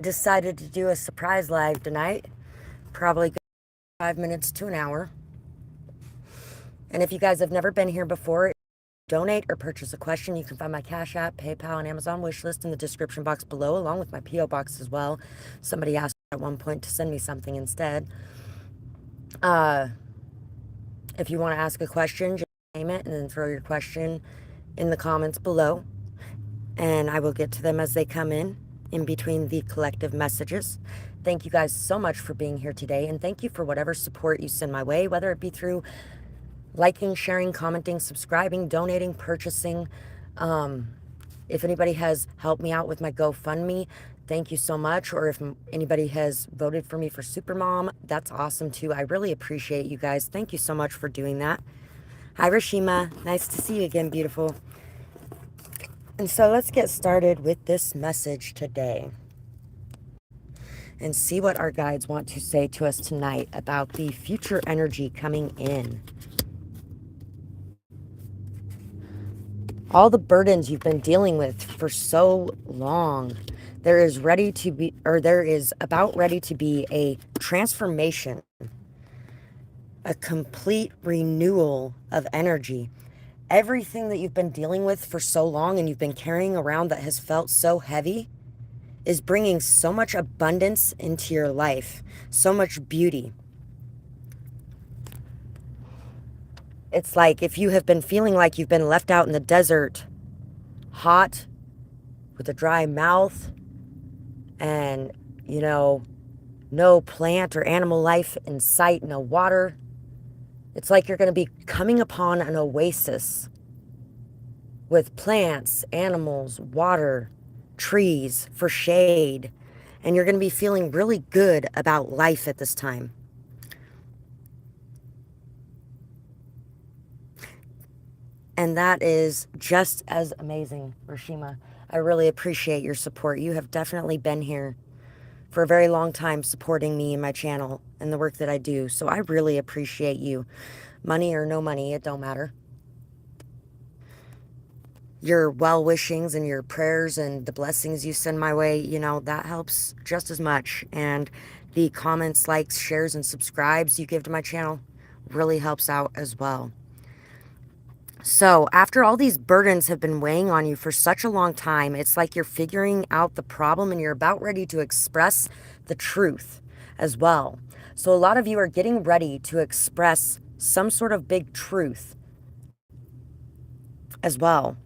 decided to do a surprise live tonight. Probably 5 minutes to an hour. And if you guys have never been here before, donate or purchase a question, you can find my Cash App, PayPal, and Amazon wish list in the description box below, along with my P.O. box as well. Somebody asked at one point to send me something instead. If you want to ask a question, just name it and then throw your question in the comments below. And I will get to them as they come in between the collective messages. Thank you guys so much for being here today, and thank you for whatever support you send my way, whether it be through liking, sharing, commenting, subscribing, donating, purchasing. If anybody has helped me out with my GoFundMe, thank you so much. Or if anybody has voted for me for Supermom, that's awesome too. I really appreciate you guys. Thank you so much for doing that. Hi, Rashima. Nice to see you again, beautiful. And so let's get started with this message today and see what our guides want to say to us tonight about the future energy coming in. All the burdens you've been dealing with for so long, there is about ready to be a transformation, a complete renewal of energy. Everything that you've been dealing with for so long and you've been carrying around that has felt so heavy is bringing so much abundance into your life, so much beauty. It's like if you have been feeling like you've been left out in the desert, hot, with a dry mouth, and, no plant or animal life in sight, no water. It's like you're going to be coming upon an oasis with plants, animals, water, trees for shade, and you're going to be feeling really good about life at this time. And that is just as amazing, Rashima. I really appreciate your support. You have definitely been here for a very long time supporting me and my channel and the work that I do. So I really appreciate you. Money or no money, it don't matter. Your well-wishings and your prayers and the blessings you send my way, that helps just as much. And the comments, likes, shares, and subscribes you give to my channel really helps out as well. So after all these burdens have been weighing on you for such a long time, it's like you're figuring out the problem and you're about ready to express the truth as well. So a lot of you are getting ready to express some sort of big truth as well.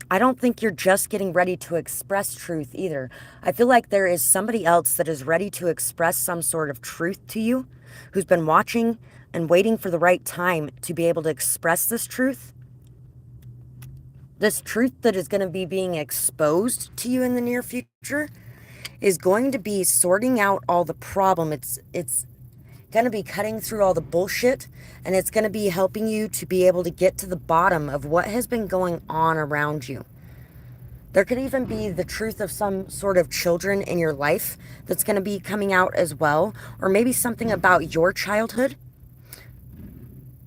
I don't think you're just getting ready to express truth either. I feel like there is somebody else that is ready to express some sort of truth to you, who's been watching and waiting for the right time to be able to express this truth. This truth that is going to be being exposed to you in the near future is going to be sorting out all the problem. It's going to be cutting through all the bullshit, and it's going to be helping you to be able to get to the bottom of what has been going on around you. There could even be the truth of some sort of children in your life that's going to be coming out as well, or maybe something about your childhood.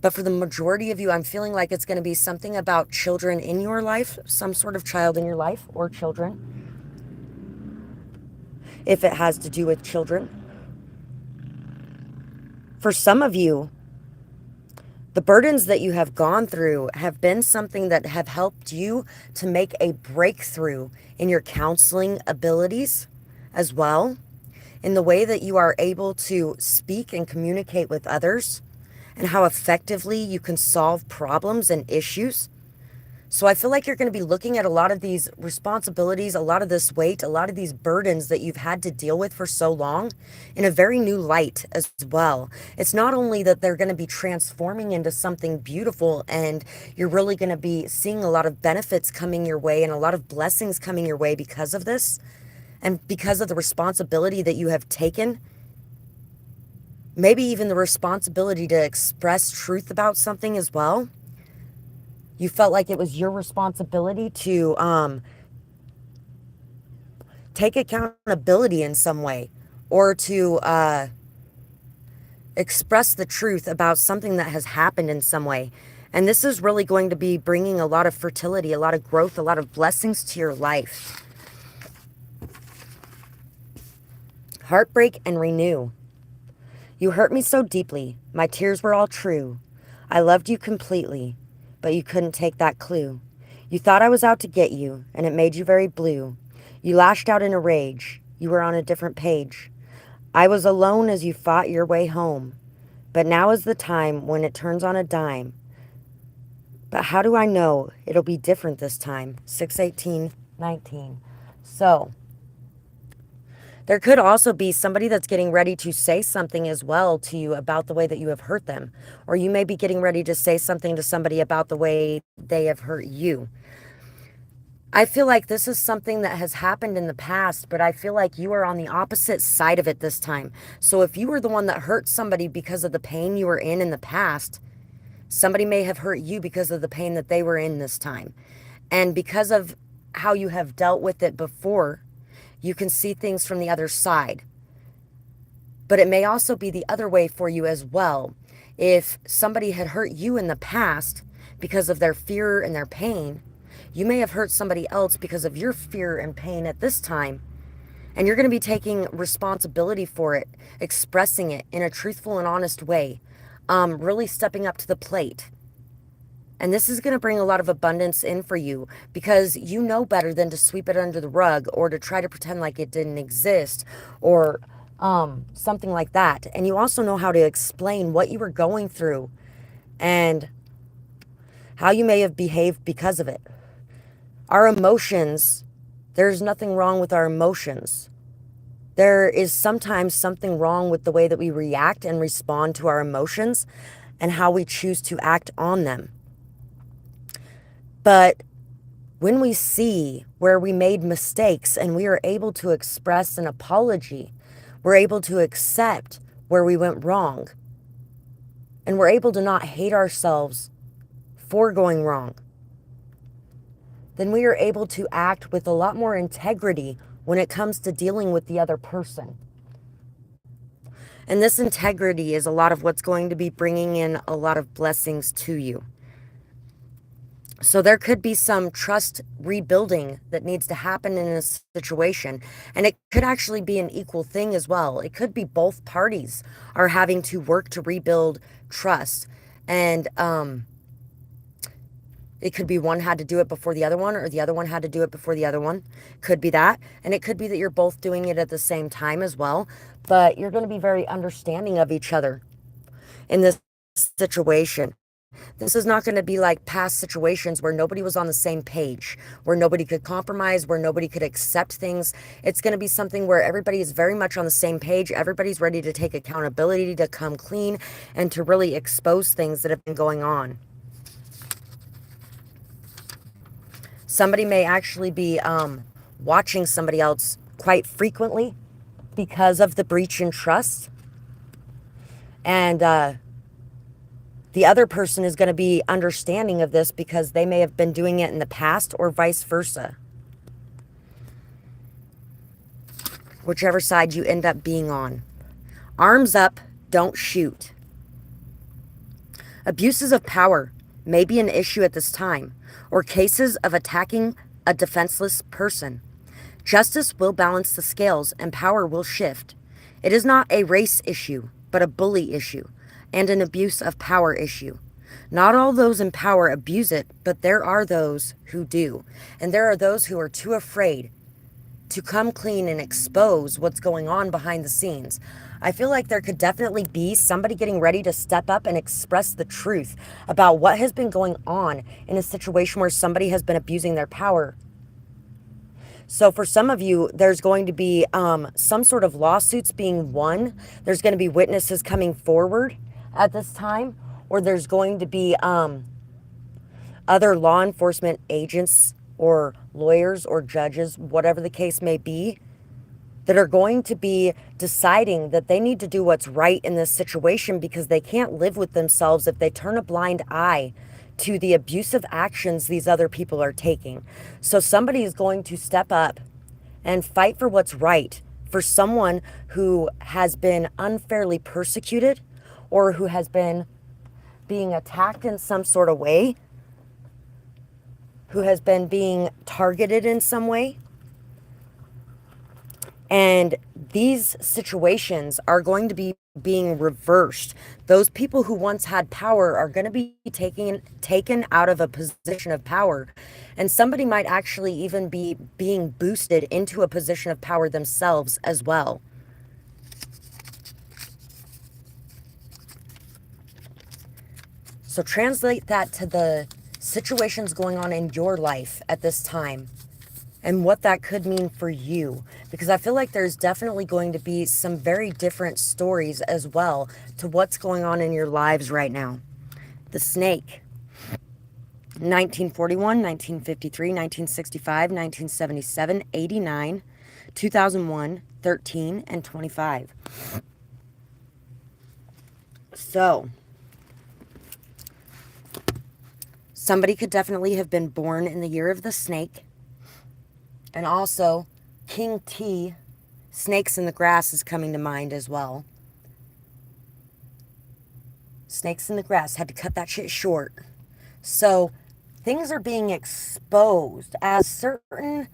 But for the majority of you, I'm feeling like it's going to be something about children in your life, some sort of child in your life, or children, if it has to do with children. For some of you, the burdens that you have gone through have been something that have helped you to make a breakthrough in your counseling abilities as well, in the way that you are able to speak and communicate with others, and how effectively you can solve problems and issues. So I feel like you're going to be looking at a lot of these responsibilities, a lot of this weight, a lot of these burdens that you've had to deal with for so long in a very new light as well. It's not only that they're going to be transforming into something beautiful, and you're really going to be seeing a lot of benefits coming your way and a lot of blessings coming your way because of this, and because of the responsibility that you have taken. Maybe even the responsibility to express truth about something as well. You felt like it was your responsibility to take accountability in some way, or to express the truth about something that has happened in some way. And this is really going to be bringing a lot of fertility, a lot of growth, a lot of blessings to your life. Heartbreak and renew. You hurt me so deeply, my tears were all true. I loved you completely, but you couldn't take that clue. You thought I was out to get you, and it made you very blue. You lashed out in a rage, you were on a different page. I was alone as you fought your way home, but now is the time when it turns on a dime. But how do I know it'll be different this time? 6/18/19. So, there could also be somebody that's getting ready to say something as well to you about the way that you have hurt them. Or you may be getting ready to say something to somebody about the way they have hurt you. I feel like this is something that has happened in the past, but I feel like you are on the opposite side of it this time. So if you were the one that hurt somebody because of the pain you were in the past, somebody may have hurt you because of the pain that they were in this time. And because of how you have dealt with it before, you can see things from the other side. But it may also be the other way for you as well. If somebody had hurt you in the past because of their fear and their pain, you may have hurt somebody else because of your fear and pain at this time. And you're going to be taking responsibility for it, expressing it in a truthful and honest way, really stepping up to the plate. And this is going to bring a lot of abundance in for you because you know better than to sweep it under the rug or to try to pretend like it didn't exist or something like that. And you also know how to explain what you were going through and how you may have behaved because of it. Our emotions, there's nothing wrong with our emotions. There is sometimes something wrong with the way that we react and respond to our emotions and how we choose to act on them. But when we see where we made mistakes and we are able to express an apology, we're able to accept where we went wrong, and we're able to not hate ourselves for going wrong, then we are able to act with a lot more integrity when it comes to dealing with the other person. And this integrity is a lot of what's going to be bringing in a lot of blessings to you. So there could be some trust rebuilding that needs to happen in a situation. And it could actually be an equal thing as well. It could be both parties are having to work to rebuild trust. And it could be one had to do it before the other one, or the other one had to do it before the other one. Could be that. And it could be that you're both doing it at the same time as well. But you're going to be very understanding of each other in this situation. This is not going to be like past situations where nobody was on the same page, where nobody could compromise, where nobody could accept things. It's going to be something where everybody is very much on the same page. Everybody's ready to take accountability, to come clean, and to really expose things that have been going on. Somebody may actually be watching somebody else quite frequently because of the breach in trust. And the other person is going to be understanding of this because they may have been doing it in the past, or vice versa. Whichever side you end up being on. Arms up, don't shoot. Abuses of power may be an issue at this time, or cases of attacking a defenseless person. Justice will balance the scales and power will shift. It is not a race issue, but a bully issue and an abuse of power issue. Not all those in power abuse it, but there are those who do. And there are those who are too afraid to come clean and expose what's going on behind the scenes. I feel like there could definitely be somebody getting ready to step up and express the truth about what has been going on in a situation where somebody has been abusing their power. So for some of you, there's going to be some sort of lawsuits being won. There's going to be witnesses coming forward at this time, or there's going to be other law enforcement agents or lawyers or judges, whatever the case may be, that are going to be deciding that they need to do what's right in this situation because they can't live with themselves if they turn a blind eye to the abusive actions these other people are taking. So somebody is going to step up and fight for what's right for someone who has been unfairly persecuted or who has been being attacked in some sort of way, who has been being targeted in some way. And these situations are going to be being reversed. Those people who once had power are going to be taken out of a position of power. And somebody might actually even be being boosted into a position of power themselves as well. So translate that to the situations going on in your life at this time and what that could mean for you. Because I feel like there's definitely going to be some very different stories as well to what's going on in your lives right now. The snake. 1941, 1953, 1965, 1977, 89, 2001, 13, and 25. So, somebody could definitely have been born in the year of the snake. And also, King T, snakes in the grass, is coming to mind as well. Snakes in the grass, had to cut that shit short. So, things are being exposed as certain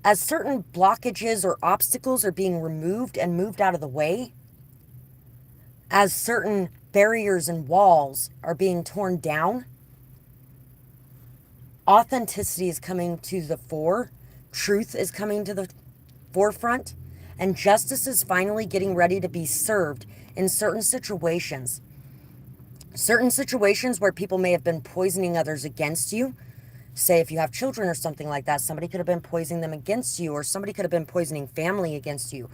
blockages or obstacles are being removed and moved out of the way, as certain barriers and walls are being torn down, authenticity is coming to the fore, truth is coming to the forefront, and justice is finally getting ready to be served in certain situations. Certain situations where people may have been poisoning others against you. Say if you have children or something like that, somebody could have been poisoning them against you, or somebody could have been poisoning family against you,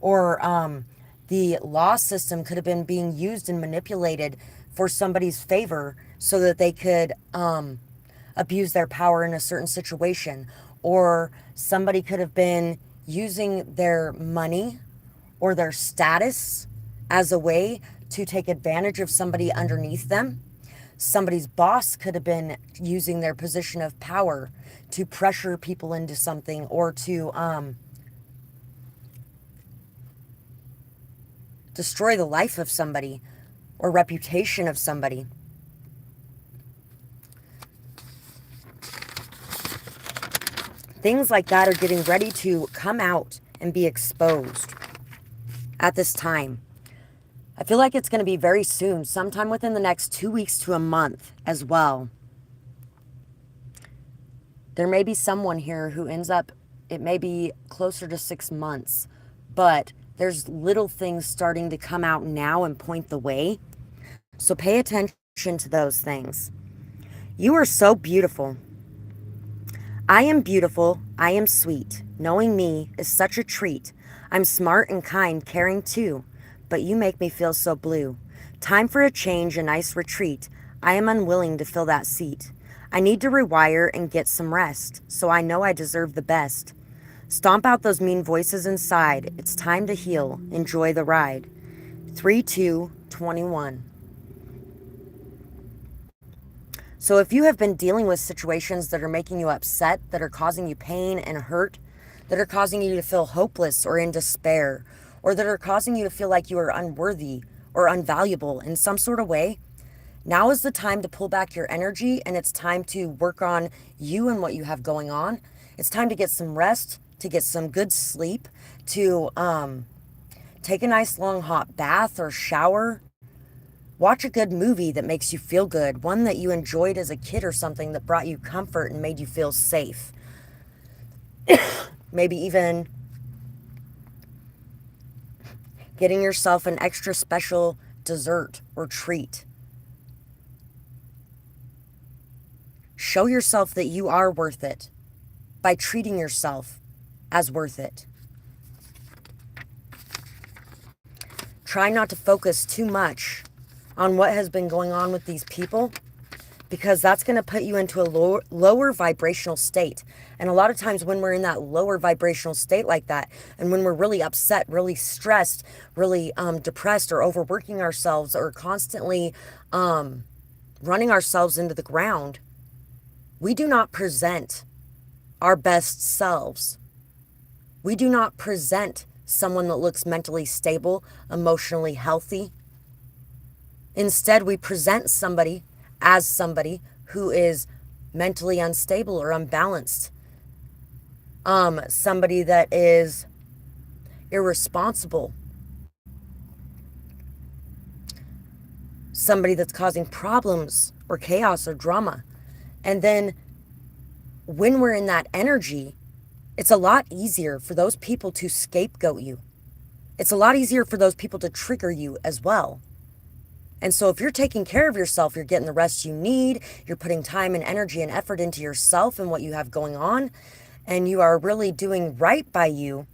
or the law system could have been being used and manipulated for somebody's favor so that they could abuse their power in a certain situation, or somebody could have been using their money or their status as a way to take advantage of somebody underneath them. Somebody's boss could have been using their position of power to pressure people into something, or to destroy the life of somebody or reputation of somebody. Things like that are getting ready to come out and be exposed at this time. I feel like it's going to be very soon, sometime within the next 2 weeks to a month as well. There may be someone here who ends up, it may be closer to 6 months, but there's little things starting to come out now and point the way. So pay attention to those things. You are so beautiful. I am beautiful. I am sweet. Knowing me is such a treat. I'm smart and kind, caring too. But you make me feel so blue. Time for a change, a nice retreat. I am unwilling to fill that seat. I need to rewire and get some rest, so I know I deserve the best. Stomp out those mean voices inside. It's time to heal. Enjoy the ride. 3-2-21. So if you have been dealing with situations that are making you upset, that are causing you pain and hurt, that are causing you to feel hopeless or in despair, or that are causing you to feel like you are unworthy or unvaluable in some sort of way, now is the time to pull back your energy, and it's time to work on you and what you have going on. It's time to get some rest, to get some good sleep, to take a nice long hot bath or shower. Watch a good movie that makes you feel good, one that you enjoyed as a kid or something that brought you comfort and made you feel safe. Maybe even getting yourself an extra special dessert or treat. Show yourself that you are worth it by treating yourself as worth it. Try not to focus too much on what has been going on with these people, because that's going to put you into a lower vibrational state. And a lot of times when we're in that lower vibrational state like that, and when we're really upset, really stressed, really depressed, or overworking ourselves, or constantly running ourselves into the ground, we do not present our best selves. We do not present someone that looks mentally stable, emotionally healthy. Instead, we present somebody as somebody who is mentally unstable or unbalanced, Somebody that is irresponsible, somebody that's causing problems or chaos or drama. And then when we're in that energy, it's a lot easier for those people to scapegoat you. It's a lot easier for those people to trigger you as well. And so if you're taking care of yourself, you're getting the rest you need, you're putting time and energy and effort into yourself and what you have going on, and you are really doing right by you,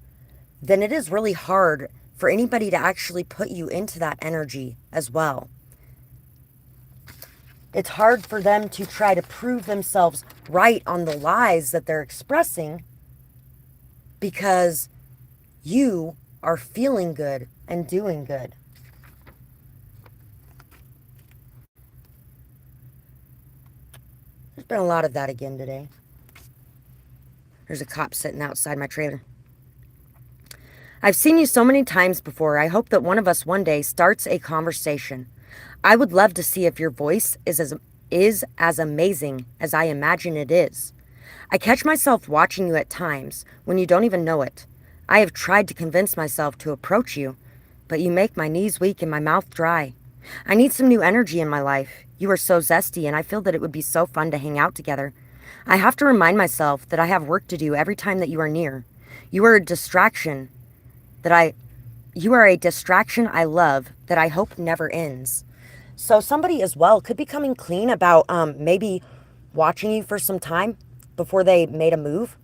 then it is really hard for anybody to actually put you into that energy as well. It's hard for them to try to prove themselves right on the lies that they're expressing because you are feeling good and doing good. There's been a lot of that again today. There's a cop sitting outside my trailer. I've seen you so many times before. I hope that one of us one day starts a conversation. I would love to see if your voice is as amazing as I imagine it is. I catch myself watching you at times when you don't even know it. I have tried to convince myself to approach you, but you make my knees weak and my mouth dry. I need some new energy in my life. You are so zesty, and I feel that it would be so fun to hang out together. I have to remind myself that I have work to do every time that you are near. You are a distraction I love that I hope never ends. So somebody as well could be coming clean about maybe watching you for some time before they made a move.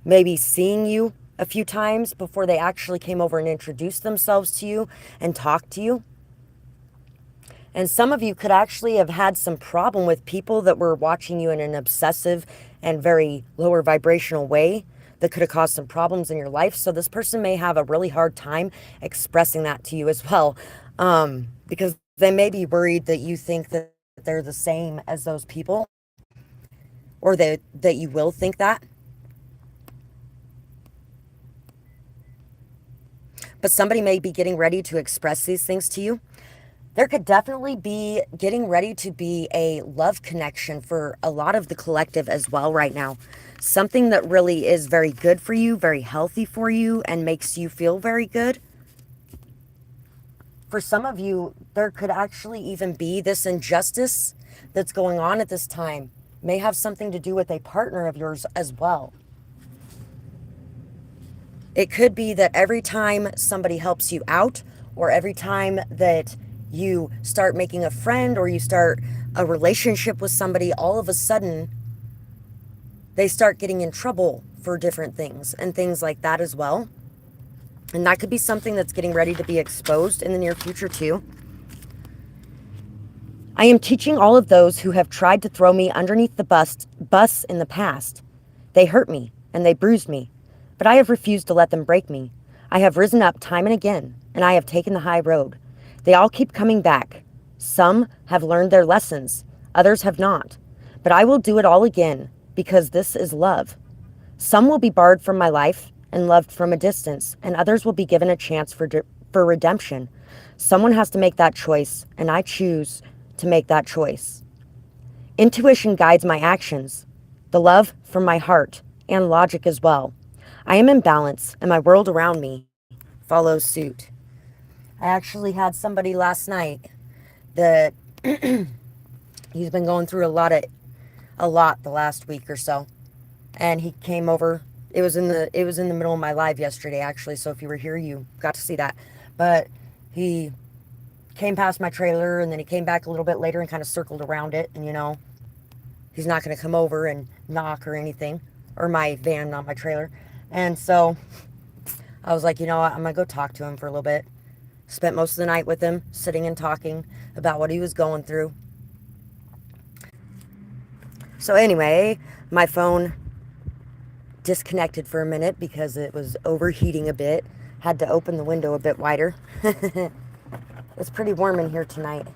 Maybe seeing you a few times before they actually came over and introduced themselves to you and talked to you. And some of you could actually have had some problem with people that were watching you in an obsessive and very lower vibrational way that could have caused some problems in your life. So this person may have a really hard time expressing that to you as well, because they may be worried that you think that they're the same as those people, or that you will think that. But somebody may be getting ready to express these things to you. There could definitely be getting ready to be a love connection for a lot of the collective as well right now. Something that really is very good for you, very healthy for you, and makes you feel very good. For some of you, there could actually even be this injustice that's going on at this time. May have something to do with a partner of yours as well. It could be that every time somebody helps you out, or every time that you start making a friend or you start a relationship with somebody, all of a sudden they start getting in trouble for different things and things like that as well. And that could be something that's getting ready to be exposed in the near future too. I am teaching all of those who have tried to throw me underneath the bus in the past. They hurt me and they bruised me, but I have refused to let them break me. I have risen up time and again, and I have taken the high road. They all keep coming back. Some have learned their lessons, others have not. But I will do it all again, because this is love. Some will be barred from my life and loved from a distance, and others will be given a chance for redemption. Someone has to make that choice, and I choose to make that choice. Intuition guides my actions, the love from my heart, and logic as well. I am in balance, and my world around me follows suit. I actually had somebody last night that he's been going through a lot the last week or so, and he came over. It was in the middle of my live yesterday, actually. So if you were here, you got to see that. But he came past my trailer, and then he came back a little bit later and kind of circled around it. And he's not going to come over and knock or anything, or my van, not my trailer. And so I was like, I'm gonna go talk to him for a little bit. Spent most of the night with him, sitting and talking about what he was going through. So anyway, my phone disconnected for a minute because it was overheating a bit. Had to open the window a bit wider. It's pretty warm in here tonight.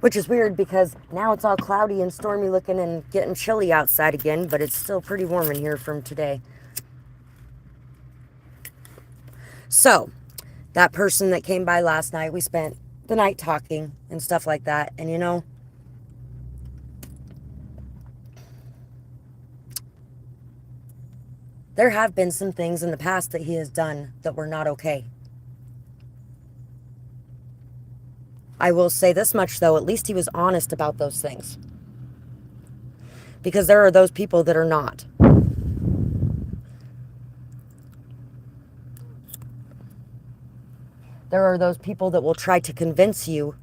Which is weird because now it's all cloudy and stormy looking and getting chilly outside again, but it's still pretty warm in here from today. So, that person that came by last night, we spent the night talking and stuff like that. And there have been some things in the past that he has done that were not okay. I will say this much, though, at least he was honest about those things. Because there are those people that are not. There are those people that will try to convince you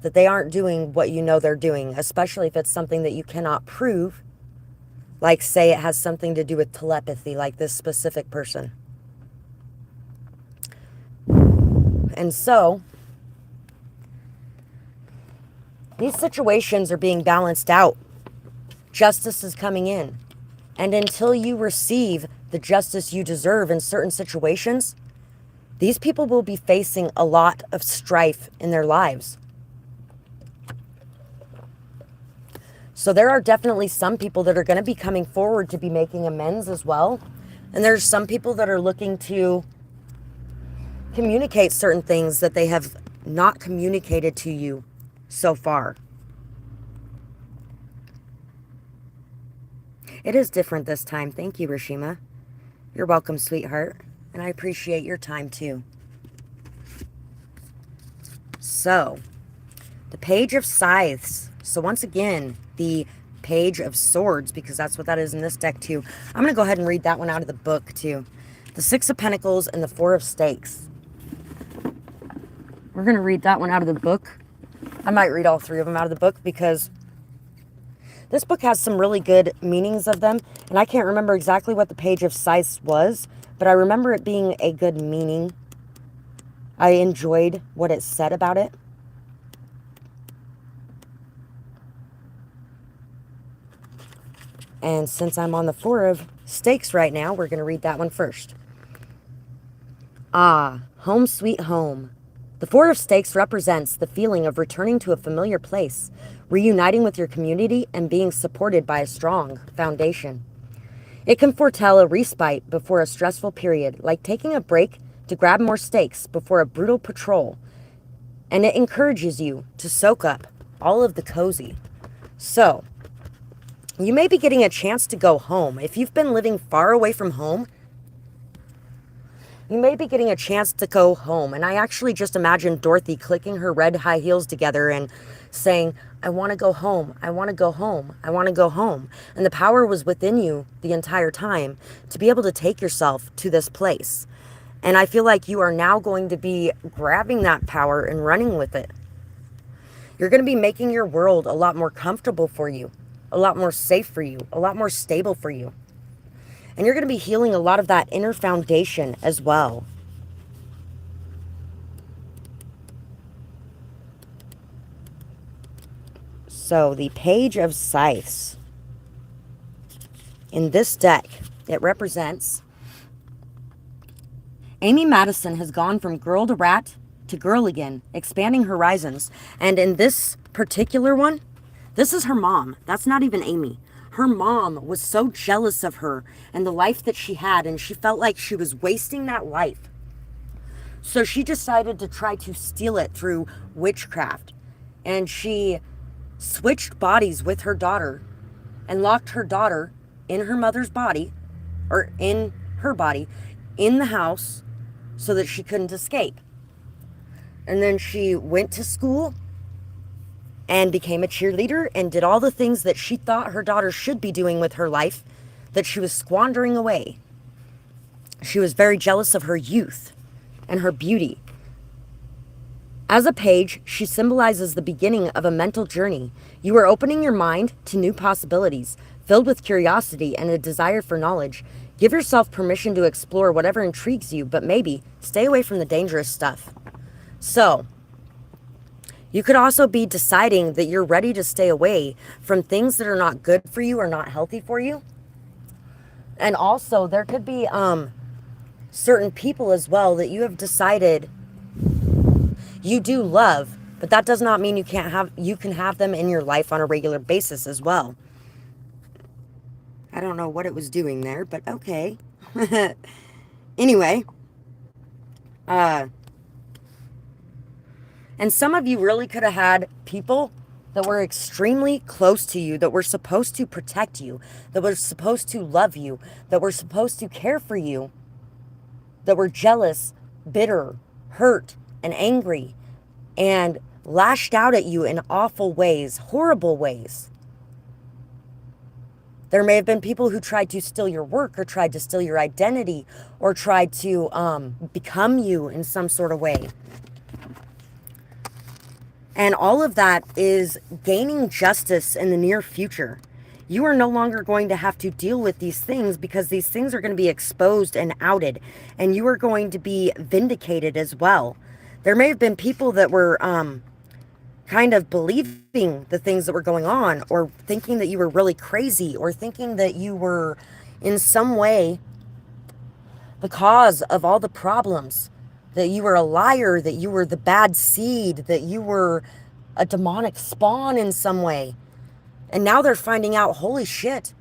that they aren't doing what you know they're doing, especially if it's something that you cannot prove. Like, say it has something to do with telepathy, like this specific person. And so, these situations are being balanced out. Justice is coming in. And until you receive the justice you deserve in certain situations, these people will be facing a lot of strife in their lives. So there are definitely some people that are going to be coming forward to be making amends as well. And there's some people that are looking to communicate certain things that they have not communicated to you so far. It is different this time. Thank you, Rashima. You're welcome, sweetheart. And I appreciate your time too. So, the Page of Scythes. So once again, the Page of Swords, because that's what that is in this deck too. I'm going to go ahead and read that one out of the book too. The Six of Pentacles and the Four of Stakes. We're going to read that one out of the book. I might read all three of them out of the book because this book has some really good meanings of them. And I can't remember exactly what the Page of Scythes was, but I remember it being a good meaning. I enjoyed what it said about it. And since I'm on the Four of Stakes right now, we're going to read that one first. Ah, home sweet home. The Four of Stakes represents the feeling of returning to a familiar place, reuniting with your community, and being supported by a strong foundation. It can foretell a respite before a stressful period, like taking a break to grab more steaks before a brutal patrol. And it encourages you to soak up all of the cozy. So, you may be getting a chance to go home. If you've been living far away from home, you may be getting a chance to go home. And I actually just imagined Dorothy clicking her red high heels together and saying, I want to go home. I want to go home. I want to go home. And the power was within you the entire time to be able to take yourself to this place. And I feel like you are now going to be grabbing that power and running with it. You're going to be making your world a lot more comfortable for you, a lot more safe for you, a lot more stable for you. And you're going to be healing a lot of that inner foundation as well. So the Page of Scythes. In this deck, it represents Amy Madison has gone from girl to rat to girl again, expanding horizons. And in this particular one, this is her mom. That's not even Amy. Her mom was so jealous of her and the life that she had, and she felt like she was wasting that life. So she decided to try to steal it through witchcraft. And she switched bodies with her daughter and locked her daughter in her mother's body, or in her body, in the house so that she couldn't escape. And then she went to school and became a cheerleader and did all the things that she thought her daughter should be doing with her life that she was squandering away. She was very jealous of her youth and her beauty. As a page, she symbolizes the beginning of a mental journey. You are opening your mind to new possibilities, filled with curiosity and a desire for knowledge. Give yourself permission to explore whatever intrigues you, but maybe stay away from the dangerous stuff. So, you could also be deciding that you're ready to stay away from things that are not good for you or not healthy for you. And also, there could be certain people as well that you have decided you do love, but that does not mean you can have them in your life on a regular basis as well. I don't know what it was doing there, but okay. Anyway, and some of you really could have had people that were extremely close to you, that were supposed to protect you, that were supposed to love you, that were supposed to care for you, that were jealous, bitter, hurt, and angry, and lashed out at you in awful ways, horrible ways. There may have been people who tried to steal your work or tried to steal your identity or tried to become you in some sort of way. And all of that is gaining justice in the near future. You are no longer going to have to deal with these things because these things are going to be exposed and outed, and you are going to be vindicated as well. There may have been people that were kind of believing the things that were going on, or thinking that you were really crazy, or thinking that you were in some way the cause of all the problems, that you were a liar, that you were the bad seed, that you were a demonic spawn in some way. And now they're finding out, holy shit,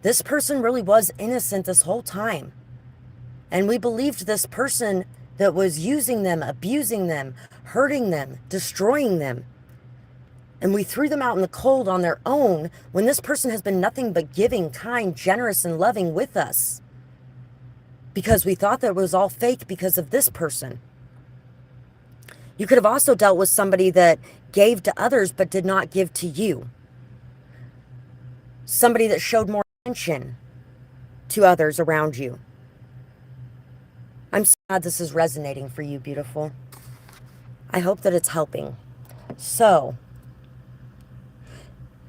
this person really was innocent this whole time. And we believed this person that was using them, abusing them, hurting them, destroying them. And we threw them out in the cold on their own when this person has been nothing but giving, kind, generous, and loving with us. Because we thought that it was all fake because of this person. You could have also dealt with somebody that gave to others but did not give to you. Somebody that showed more attention to others around you. I'm so glad this is resonating for you, beautiful. I hope that it's helping. So,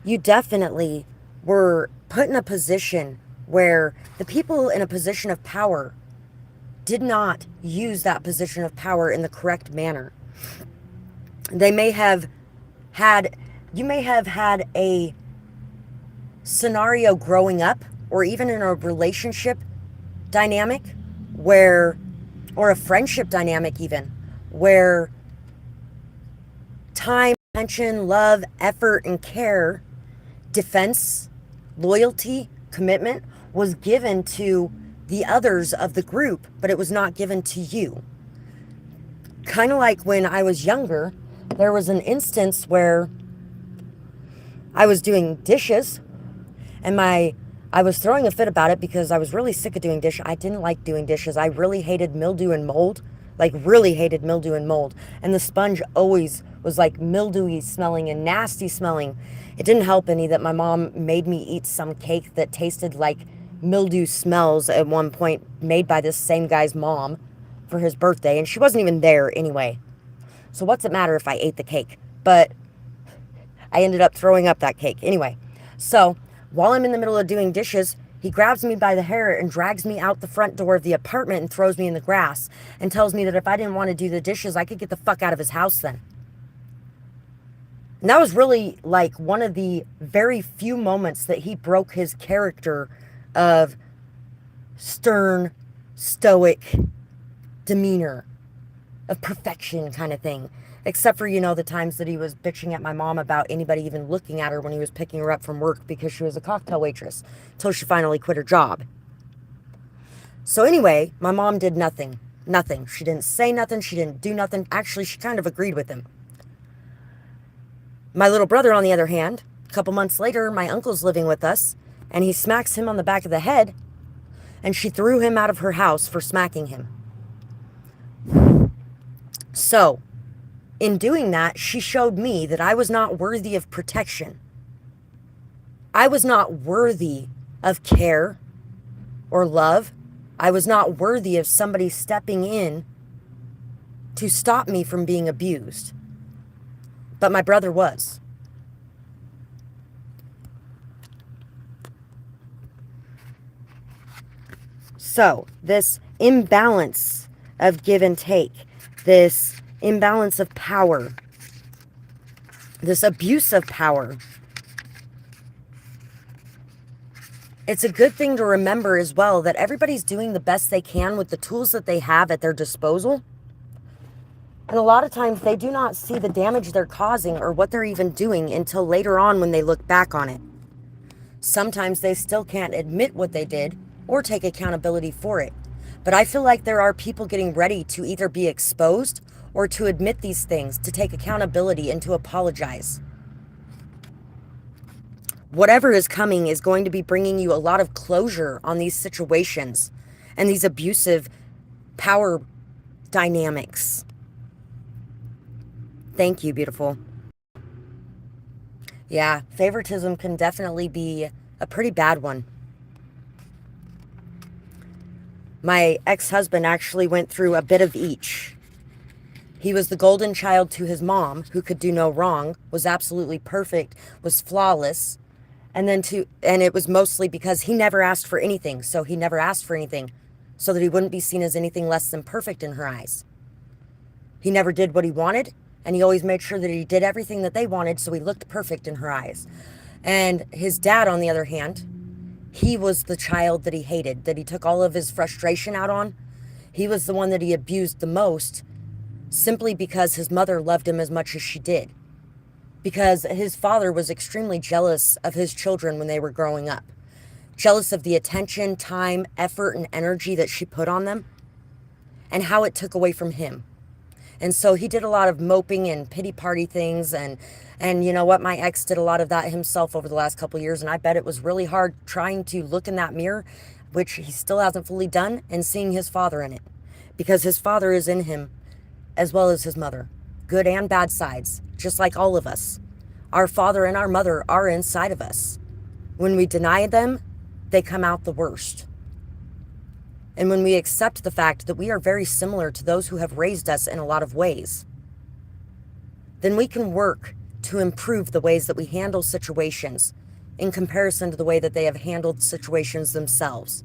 you definitely were put in a position where the people in a position of power did not use that position of power in the correct manner. They may have had, you may have had a scenario growing up, or even in a relationship dynamic where, or a friendship dynamic even, where time, attention, love, effort, and care, defense, loyalty, commitment was given to the others of the group, but it was not given to you. Kind of like when I was younger, there was an instance where I was doing dishes, and I was throwing a fit about it because I was really sick of doing dishes. I didn't like doing dishes. I really hated mildew and mold, like really hated mildew and mold. And the sponge always was like mildewy smelling and nasty smelling. It didn't help any that my mom made me eat some cake that tasted like mildew smells at one point, made by this same guy's mom for his birthday. And she wasn't even there anyway. So what's it matter if I ate the cake? But I ended up throwing up that cake. Anyway, so while I'm in the middle of doing dishes, he grabs me by the hair and drags me out the front door of the apartment and throws me in the grass and tells me that if I didn't want to do the dishes, I could get the fuck out of his house then. And that was really like one of the very few moments that he broke his character of stern, stoic demeanor, of perfection kind of thing. Except for, you know, the times that he was bitching at my mom about anybody even looking at her when he was picking her up from work because she was a cocktail waitress, till she finally quit her job. So anyway, my mom did nothing. Nothing. She didn't say nothing. She didn't do nothing. Actually, she kind of agreed with him. My little brother, on the other hand, a couple months later, my uncle's living with us, and he smacks him on the back of the head, and she threw him out of her house for smacking him. So, in doing that, she showed me that I was not worthy of protection. I was not worthy of care or love. I was not worthy of somebody stepping in to stop me from being abused. But my brother was. So, this imbalance of give and take, this imbalance of power, this abuse of power. It's a good thing to remember as well that everybody's doing the best they can with the tools that they have at their disposal. And a lot of times they do not see the damage they're causing or what they're even doing until later on when they look back on it. Sometimes they still can't admit what they did or take accountability for it. But I feel like there are people getting ready to either be exposed or to admit these things, to take accountability and to apologize. whatever is coming is going to be bringing you a lot of closure on these situations and these abusive power dynamics. Thank you, beautiful. Yeah, favoritism can definitely be a pretty bad one. My ex-husband actually went through a bit of each. He was the golden child to his mom, who could do no wrong, was absolutely perfect, was flawless. And it was mostly because he never asked for anything. So he never asked for anything so that he wouldn't be seen as anything less than perfect in her eyes. He never did what he wanted, and he always made sure that he did everything that they wanted so he looked perfect in her eyes. And his dad, on the other hand, he was the child that he hated, that he took all of his frustration out on. He was the one that he abused the most, simply because his mother loved him as much as she did. Because his father was extremely jealous of his children when they were growing up. Jealous of the attention, time, effort, and energy that she put on them, and how it took away from him. And so he did a lot of moping and pity party things. And you know what? My ex did a lot of that himself over the last couple of years. And I bet it was really hard trying to look in that mirror, which he still hasn't fully done, and seeing his father in it. Because his father is in him as well as his mother. Good and bad sides, just like all of us. Our father and our mother are inside of us. When we deny them, they come out the worst. And when we accept the fact that we are very similar to those who have raised us in a lot of ways, then we can work to improve the ways that we handle situations in comparison to the way that they have handled situations themselves.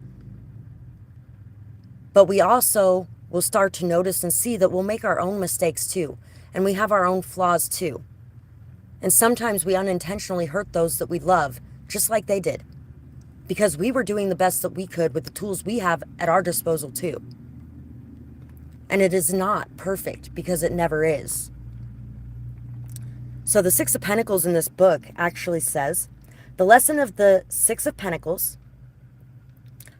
But we also will start to notice and see that we'll make our own mistakes too, and we have our own flaws too. And sometimes we unintentionally hurt those that we love, just like they did, because we were doing the best that we could with the tools we have at our disposal too. And it is not perfect, because it never is. So the Six of Pentacles in this book actually says, the lesson of the Six of Pentacles,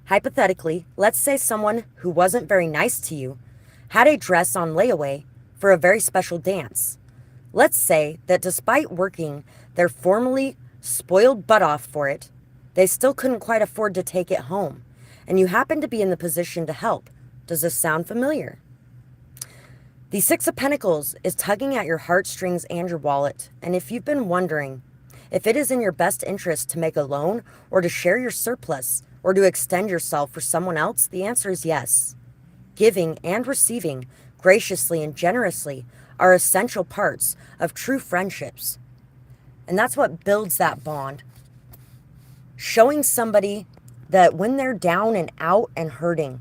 hypothetically, let's say someone who wasn't very nice to you had a dress on layaway for a very special dance. Let's say that despite working their formerly spoiled butt off for it, they still couldn't quite afford to take it home, and you happen to be in the position to help. Does this sound familiar? The Six of Pentacles is tugging at your heartstrings and your wallet, and if you've been wondering if it is in your best interest to make a loan or to share your surplus or to extend yourself for someone else, the answer is yes. Giving and receiving graciously and generously are essential parts of true friendships, and that's what builds that bond. Showing somebody that when they're down and out and hurting,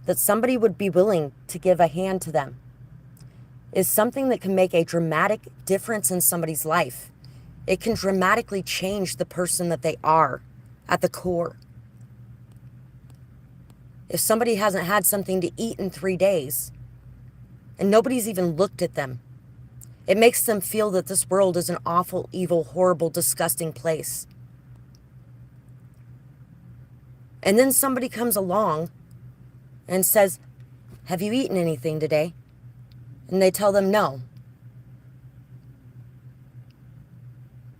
that somebody would be willing to give a hand to them is something that can make a dramatic difference in somebody's life. It can dramatically change the person that they are at the core. If somebody hasn't had something to eat in 3 days and nobody's even looked at them, it makes them feel that this world is an awful, evil, horrible, disgusting place. And then somebody comes along and says, have you eaten anything today? And they tell them no.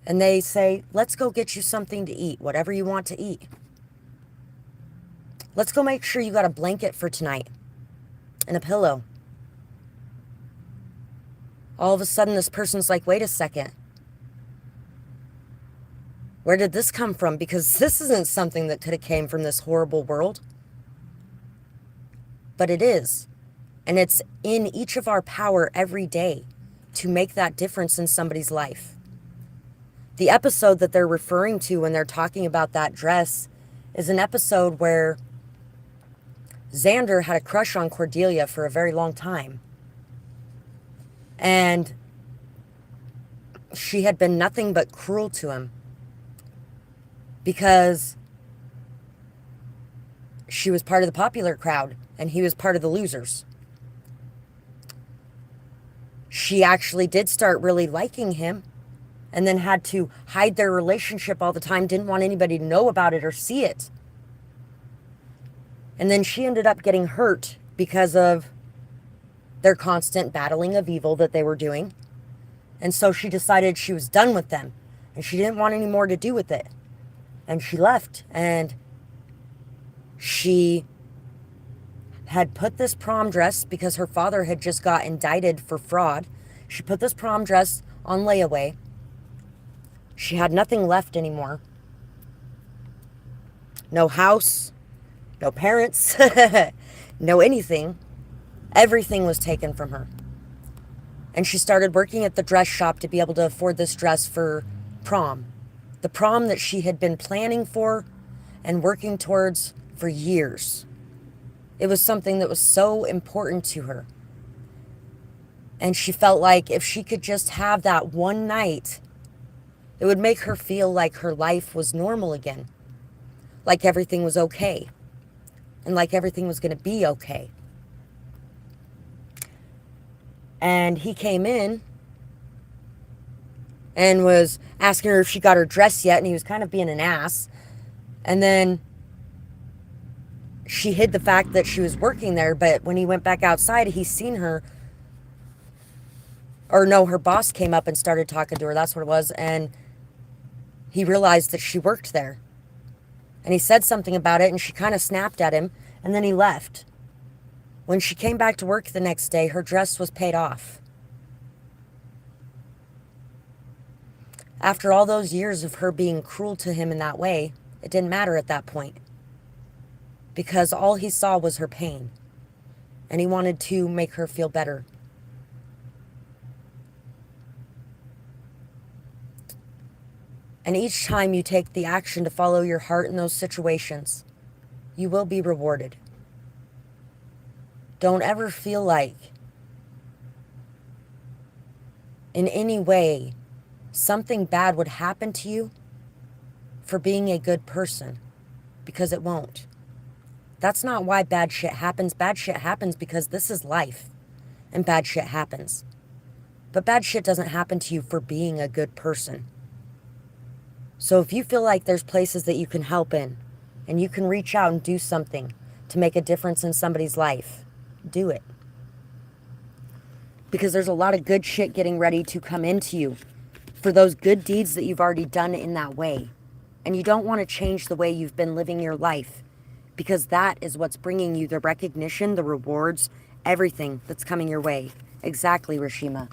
And they say, let's go get you something to eat, whatever you want to eat. Let's go make sure you got a blanket for tonight and a pillow. All of a sudden, this person's like, wait a second. Where did this come from? Because this isn't something that could have came from this horrible world. But it is. And it's in each of our power every day to make that difference in somebody's life. The episode that they're referring to when they're talking about that dress is an episode where Xander had a crush on Cordelia for a very long time. And she had been nothing but cruel to him because she was part of the popular crowd and he was part of the losers. She actually did start really liking him and then had to hide their relationship all the time, didn't want anybody to know about it or see it. And then she ended up getting hurt because of their constant battling of evil that they were doing. And so she decided she was done with them and she didn't want any more to do with it. And she left, and she had put this prom dress, because her father had just got indicted for fraud. She put this prom dress on layaway. She had nothing left anymore. No house, no parents, no anything. Everything was taken from her. And she started working at the dress shop to be able to afford this dress for prom. The prom that she had been planning for and working towards for years. It was something that was so important to her. And she felt like if she could just have that one night, it would make her feel like her life was normal again. Like everything was okay. And like everything was going to be okay. And he came in and was asking her if she got her dress yet. And he was kind of being an ass. And then she hid the fact that she was working there, but when he went back outside, he seen her. Or no, her boss came up and started talking to her. That's what it was. And he realized that she worked there. And he said something about it, and she kind of snapped at him, and then he left. When she came back to work the next day, her dress was paid off. After all those years of her being cruel to him in that way, it didn't matter at that point. Because all he saw was her pain. And he wanted to make her feel better. And each time you take the action to follow your heart in those situations, you will be rewarded. Don't ever feel like, in any way, something bad would happen to you for being a good person. Because it won't. That's not why bad shit happens. Bad shit happens because this is life. And bad shit happens. But bad shit doesn't happen to you for being a good person. So if you feel like there's places that you can help in, and you can reach out and do something to make a difference in somebody's life, do it. Because there's a lot of good shit getting ready to come into you for those good deeds that you've already done in that way. And you don't want to change the way you've been living your life, because that is what's bringing you the recognition, the rewards, everything that's coming your way. Exactly, Rashima.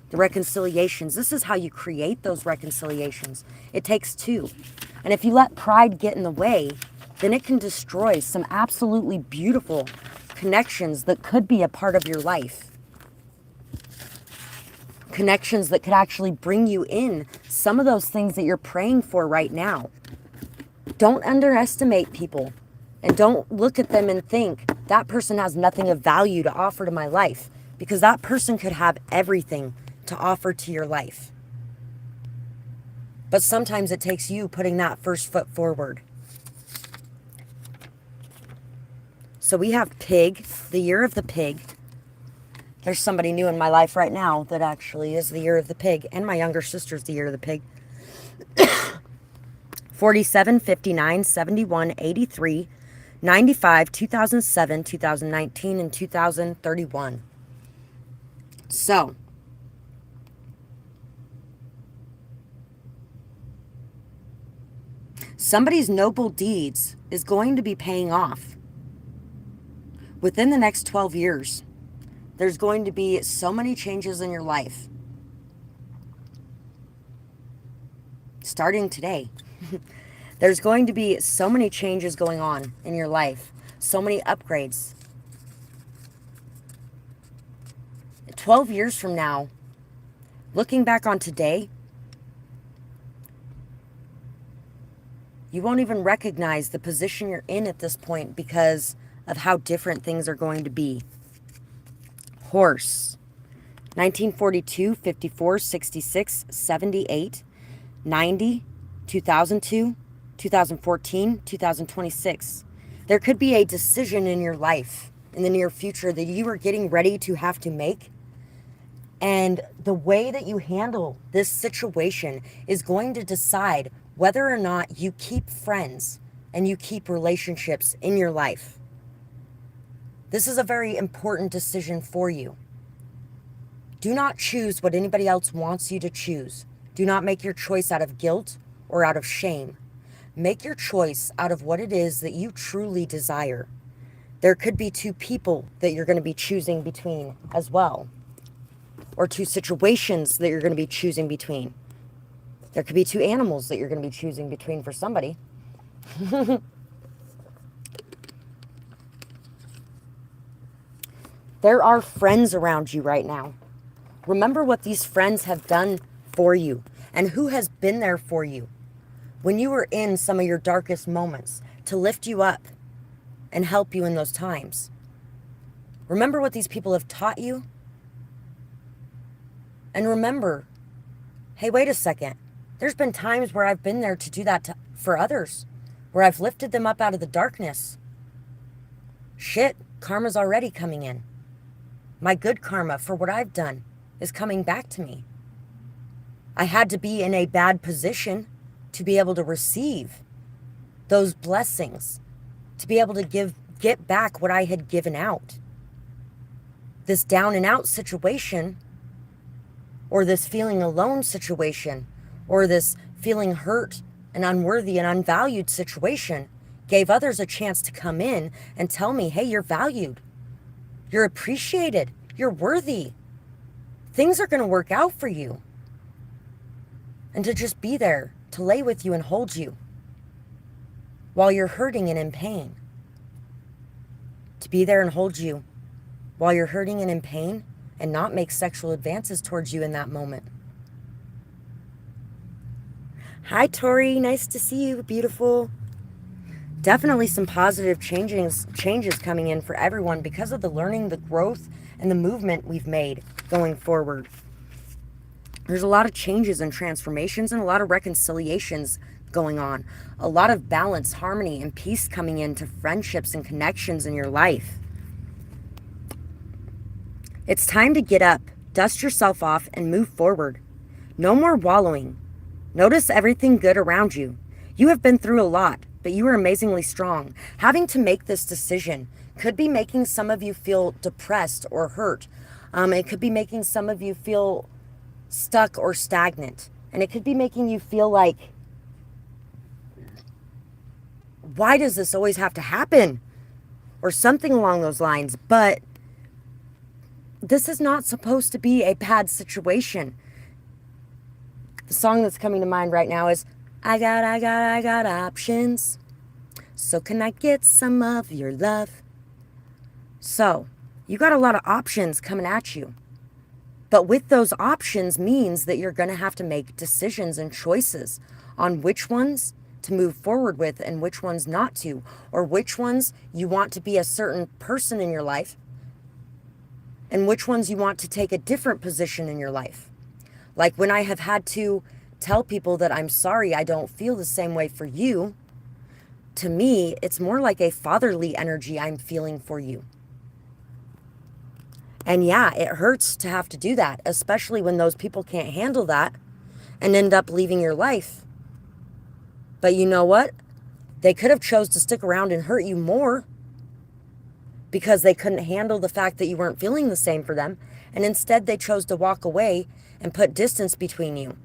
The reconciliations. This is how you create those reconciliations. It takes two. And if you let pride get in the way, then it can destroy some absolutely beautiful connections that could be a part of your life. Connections that could actually bring you in some of those things that you're praying for right now. Don't underestimate people. And don't look at them and think, that person has nothing of value to offer to my life. Because that person could have everything to offer to your life. But sometimes it takes you putting that first foot forward. So we have Pig, the year of the pig. There's somebody new in my life right now that actually is the year of the pig. And my younger sister's the year of the pig. 47, 59, 71, 83, 95, 2007, 2019, and 2031. So, somebody's noble deeds is going to be paying off. Within the next 12 years, there's going to be so many changes in your life. Starting today. There's going to be so many changes going on in your life. So many upgrades. 12 years from now, looking back on today, you won't even recognize the position you're in at this point because of how different things are going to be. Horse. 1942, 54, 66, 78, 90, 2002, 2014, 2026. There could be a decision in your life in the near future that you are getting ready to have to make. And the way that you handle this situation is going to decide whether or not you keep friends and you keep relationships in your life. This is a very important decision for you. Do not choose what anybody else wants you to choose. Do not make your choice out of guilt or out of shame. Make your choice out of what it is that you truly desire. There could be two people that you're going to be choosing between as well, or two situations that you're going to be choosing between. There could be two animals that you're going to be choosing between for somebody. There are friends around you right now. Remember what these friends have done for you and who has been there for you when you were in some of your darkest moments to lift you up and help you in those times. Remember what these people have taught you. And remember, hey, wait a second. There's been times where I've been there to do that for others, where I've lifted them up out of the darkness. Shit, karma's already coming in. My good karma for what I've done is coming back to me. I had to be in a bad position to be able to receive those blessings, to be able to get back what I had given out. This down and out situation, or this feeling alone situation, or this feeling hurt and unworthy and unvalued situation gave others a chance to come in and tell me, hey, you're valued. You're appreciated. You're worthy. Things are going to work out for you. And to just be there, to lay with you and hold you while you're hurting and in pain. To be there and hold you while you're hurting and in pain and not make sexual advances towards you in that moment. Hi, Tori. Nice to see you. Beautiful. Definitely some positive changes coming in for everyone because of the learning, the growth, and the movement we've made going forward. There's a lot of changes and transformations and a lot of reconciliations going on. A lot of balance, harmony, and peace coming into friendships and connections in your life. It's time to get up, dust yourself off, and move forward. No more wallowing. Notice everything good around you. You have been through a lot, but you are amazingly strong. Having to make this decision could be making some of you feel depressed or hurt. It could be making some of you feel stuck or stagnant. And it could be making you feel like, why does this always have to happen? Or something along those lines. But this is not supposed to be a bad situation. The song that's coming to mind right now is, I got options. So can I get some of your love? So, you got a lot of options coming at you. But with those options means that you're going to have to make decisions and choices on which ones to move forward with and which ones not to, or which ones you want to be a certain person in your life and which ones you want to take a different position in your life. Like when I have had to tell people that I'm sorry I don't feel the same way for you, to me, it's more like a fatherly energy I'm feeling for you. And yeah, it hurts to have to do that, especially when those people can't handle that and end up leaving your life. But you know what? They could have chose to stick around and hurt you more because they couldn't handle the fact that you weren't feeling the same for them. And instead they chose to walk away and put distance between you.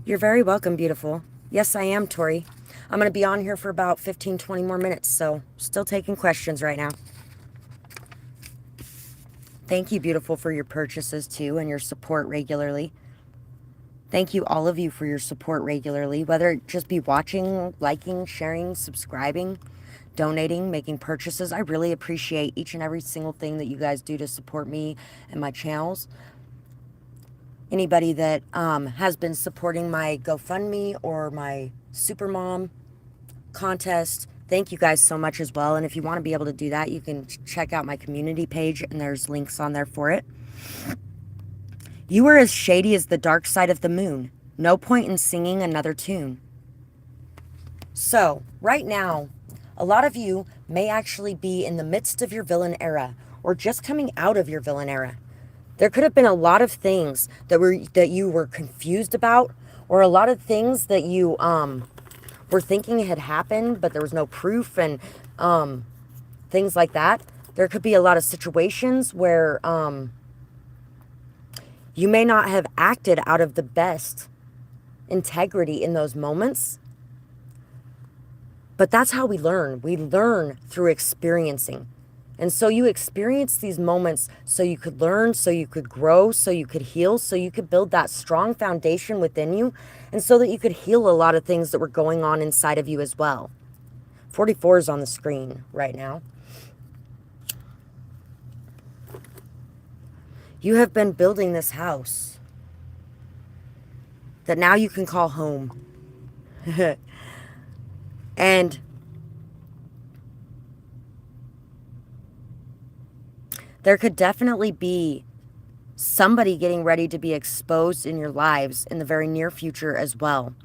You're very welcome, beautiful. Yes, I am, Tori. I'm going to be on here for about 15, 20 more minutes, so still taking questions right now. Thank you, beautiful, for your purchases, too, and your support regularly. Thank you, all of you, for your support regularly, whether it just be watching, liking, sharing, subscribing, donating, making purchases. I really appreciate each and every single thing that you guys do to support me and my channels. Anybody that has been supporting my GoFundMe or my Supermom contest, thank you guys so much as well. And if you want to be able to do that, you can check out my community page and there's links on there for it. You are as shady as the dark side of the moon. No point in singing another tune. So, right now, a lot of you may actually be in the midst of your villain era or just coming out of your villain era. There could have been a lot of things that you were confused about, or a lot of things that you were thinking had happened, but there was no proof and things like that. There could be a lot of situations where You may not have acted out of the best integrity in those moments, but that's how we learn. We learn through experiencing. And so you experience these moments so you could learn, so you could grow, so you could heal, so you could build that strong foundation within you, and so that you could heal a lot of things that were going on inside of you as well. 44 is on the screen right now. You have been building this house that now you can call home. And there could definitely be somebody getting ready to be exposed in your lives in the very near future as well,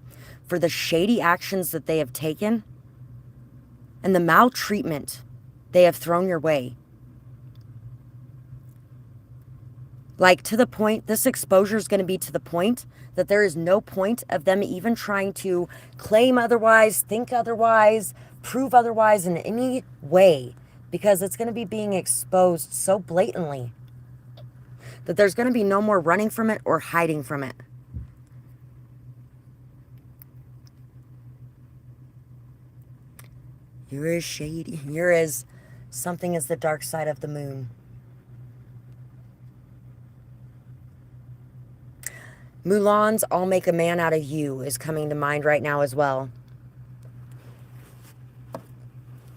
for the shady actions that they have taken and the maltreatment they have thrown your way. Like, to the point, this exposure is going to be to the point that there is no point of them even trying to claim otherwise, think otherwise, prove otherwise in any way, because it's going to be being exposed so blatantly that there's going to be no more running from it or hiding from it. You're as shady. You're as something as the dark side of the moon. Mulan's "I'll make a man out of you" is coming to mind right now as well.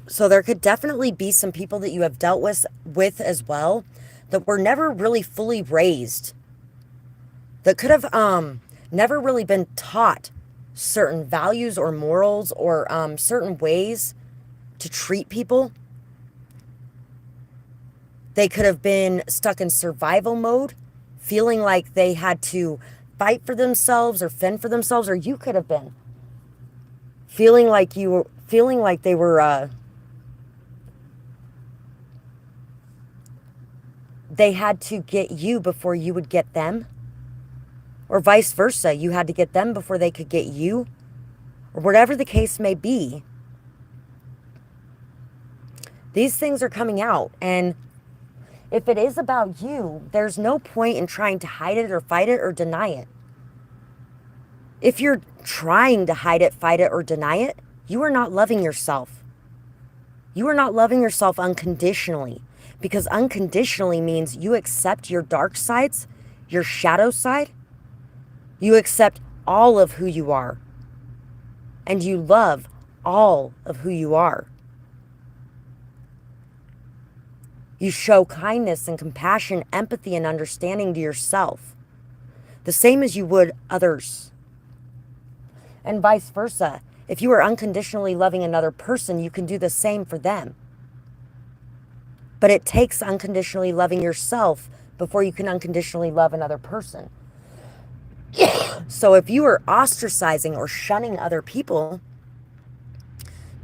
So there could definitely be some people that you have dealt with as well that were never really fully raised, that could have never really been taught certain values or morals or certain ways to treat people. They could have been stuck in survival mode, feeling like they had to fight for themselves or fend for themselves, or you could have been feeling like they were they had to get you before you would get them, or vice versa. You had to get them before they could get you, or whatever the case may be. These things are coming out, and if it is about you, there's no point in trying to hide it or fight it or deny it. If you're trying to hide it, fight it, or deny it, you are not loving yourself. You are not loving yourself unconditionally, because unconditionally means you accept your dark sides, your shadow side. You accept all of who you are, and you love all of who you are. You show kindness and compassion, empathy, and understanding to yourself, the same as you would others. And vice versa. If you are unconditionally loving another person, you can do the same for them. But it takes unconditionally loving yourself before you can unconditionally love another person. So if you are ostracizing or shunning other people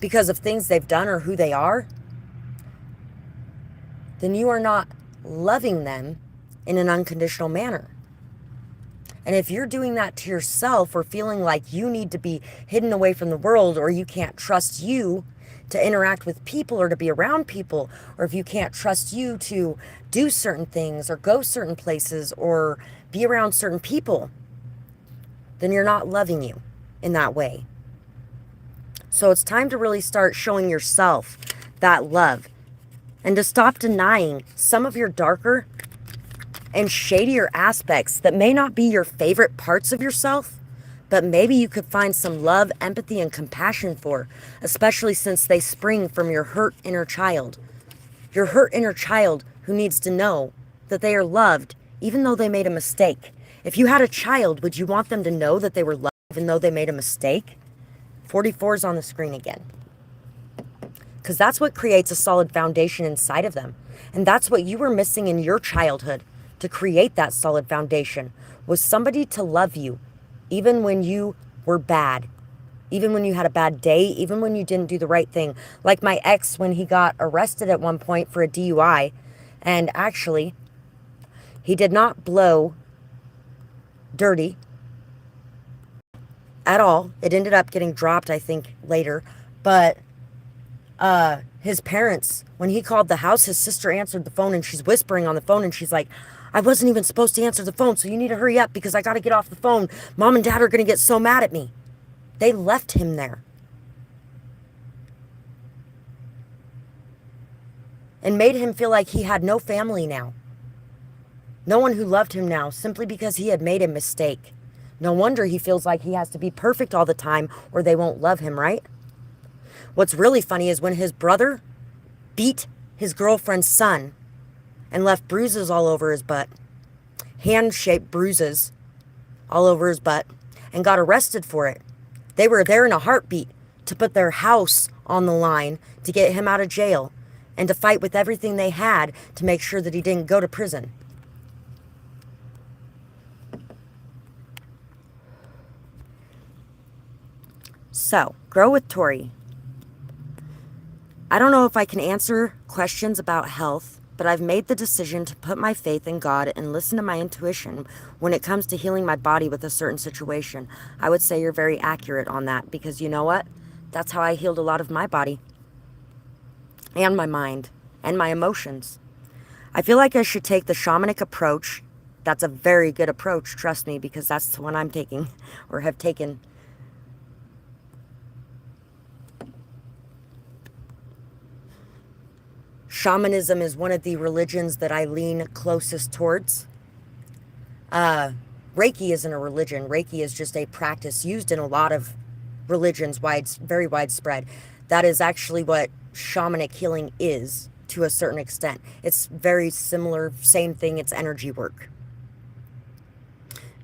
because of things they've done or who they are, then you are not loving them in an unconditional manner. And if you're doing that to yourself, or feeling like you need to be hidden away from the world, or you can't trust you to interact with people or to be around people, or if you can't trust you to do certain things or go certain places or be around certain people, then you're not loving you in that way. So it's time to really start showing yourself that love, and to stop denying some of your darker and shadier aspects that may not be your favorite parts of yourself, but maybe you could find some love, empathy, and compassion for, especially since they spring from your hurt inner child. Your hurt inner child who needs to know that they are loved even though they made a mistake. If you had a child, would you want them to know that they were loved even though they made a mistake? 44 is on the screen again. Because that's what creates a solid foundation inside of them. And that's what you were missing in your childhood to create that solid foundation, was somebody to love you, even when you were bad, even when you had a bad day, even when you didn't do the right thing. Like my ex, when he got arrested at one point for a DUI, and actually, he did not blow dirty at all. It ended up getting dropped, I think, later. But his parents, when he called the house, his sister answered the phone, and she's whispering on the phone, and she's like, I wasn't even supposed to answer the phone, so you need to hurry up because I got to get off the phone. Mom and Dad are going to get so mad at me. They left him there and made him feel like he had no family now. No one who loved him now, simply because he had made a mistake. No wonder he feels like he has to be perfect all the time or they won't love him, right? What's really funny is when his brother beat his girlfriend's son and left bruises all over his butt, hand-shaped bruises all over his butt, and got arrested for it. They were there in a heartbeat to put their house on the line to get him out of jail and to fight with everything they had to make sure that he didn't go to prison. So, grow with Tori. I don't know if I can answer questions about health, but I've made the decision to put my faith in God and listen to my intuition when it comes to healing my body with a certain situation. I would say you're very accurate on that because you know what? That's how I healed a lot of my body and my mind and my emotions. I feel like I should take the shamanic approach. That's a very good approach, trust me, because that's the one I'm taking or have taken. Shamanism is one of the religions that I lean closest towards. Reiki isn't a religion. Reiki is just a practice used in a lot of religions, very widespread. That is actually what shamanic healing is to a certain extent. It's very similar, same thing, it's energy work.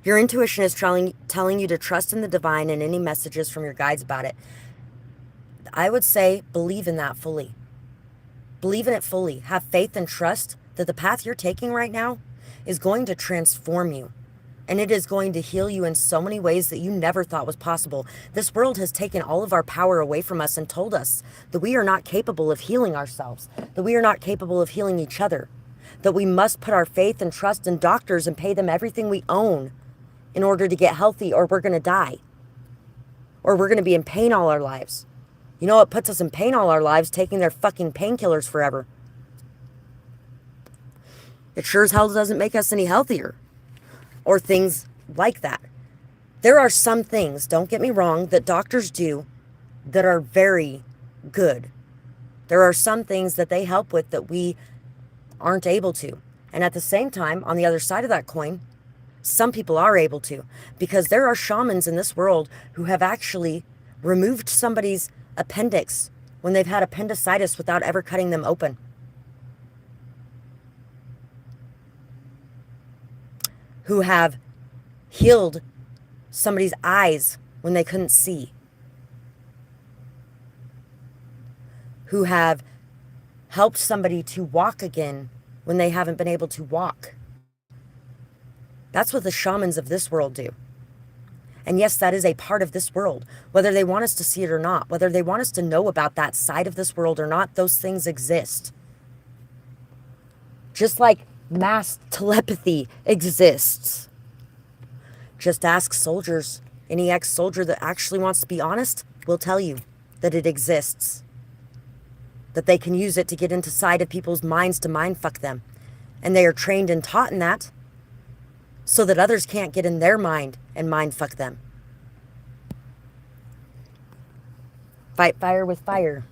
Your intuition is telling you to trust in the divine and any messages from your guides about it. I would say believe in that fully. Believe in it fully. Have faith and trust that the path you're taking right now is going to transform you. And it is going to heal you in so many ways that you never thought was possible. This world has taken all of our power away from us and told us that we are not capable of healing ourselves, that we are not capable of healing each other, that we must put our faith and trust in doctors and pay them everything we own in order to get healthy, or we're going to die, or we're going to be in pain all our lives. You know what puts us in pain all our lives? Taking their fucking painkillers forever. It sure as hell doesn't make us any healthier. Or things like that. There are some things, don't get me wrong, that doctors do that are very good. There are some things that they help with that we aren't able to. And at the same time, on the other side of that coin, some people are able to. Because there are shamans in this world who have actually removed somebody's appendix when they've had appendicitis without ever cutting them open. Who have healed somebody's eyes when they couldn't see. Who have helped somebody to walk again when they haven't been able to walk. That's what the shamans of this world do. And yes, that is a part of this world. Whether they want us to see it or not, whether they want us to know about that side of this world or not, those things exist. Just like mass telepathy exists. Just ask soldiers. Any ex-soldier that actually wants to be honest will tell you that it exists. That they can use it to get into side of people's minds to mind fuck them. And they are trained and taught in that so that others can't get in their mind and mind fuck them. Fight fire with fire.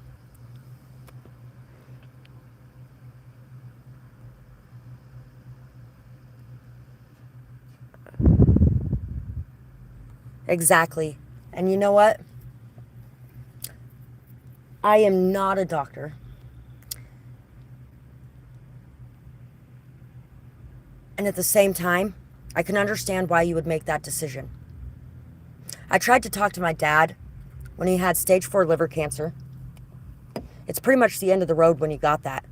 Exactly. And you know what? I am not a doctor. And at the same time, I can understand why you would make that decision. I tried to talk to my dad when he had stage 4 liver cancer. It's pretty much the end of the road when he got that.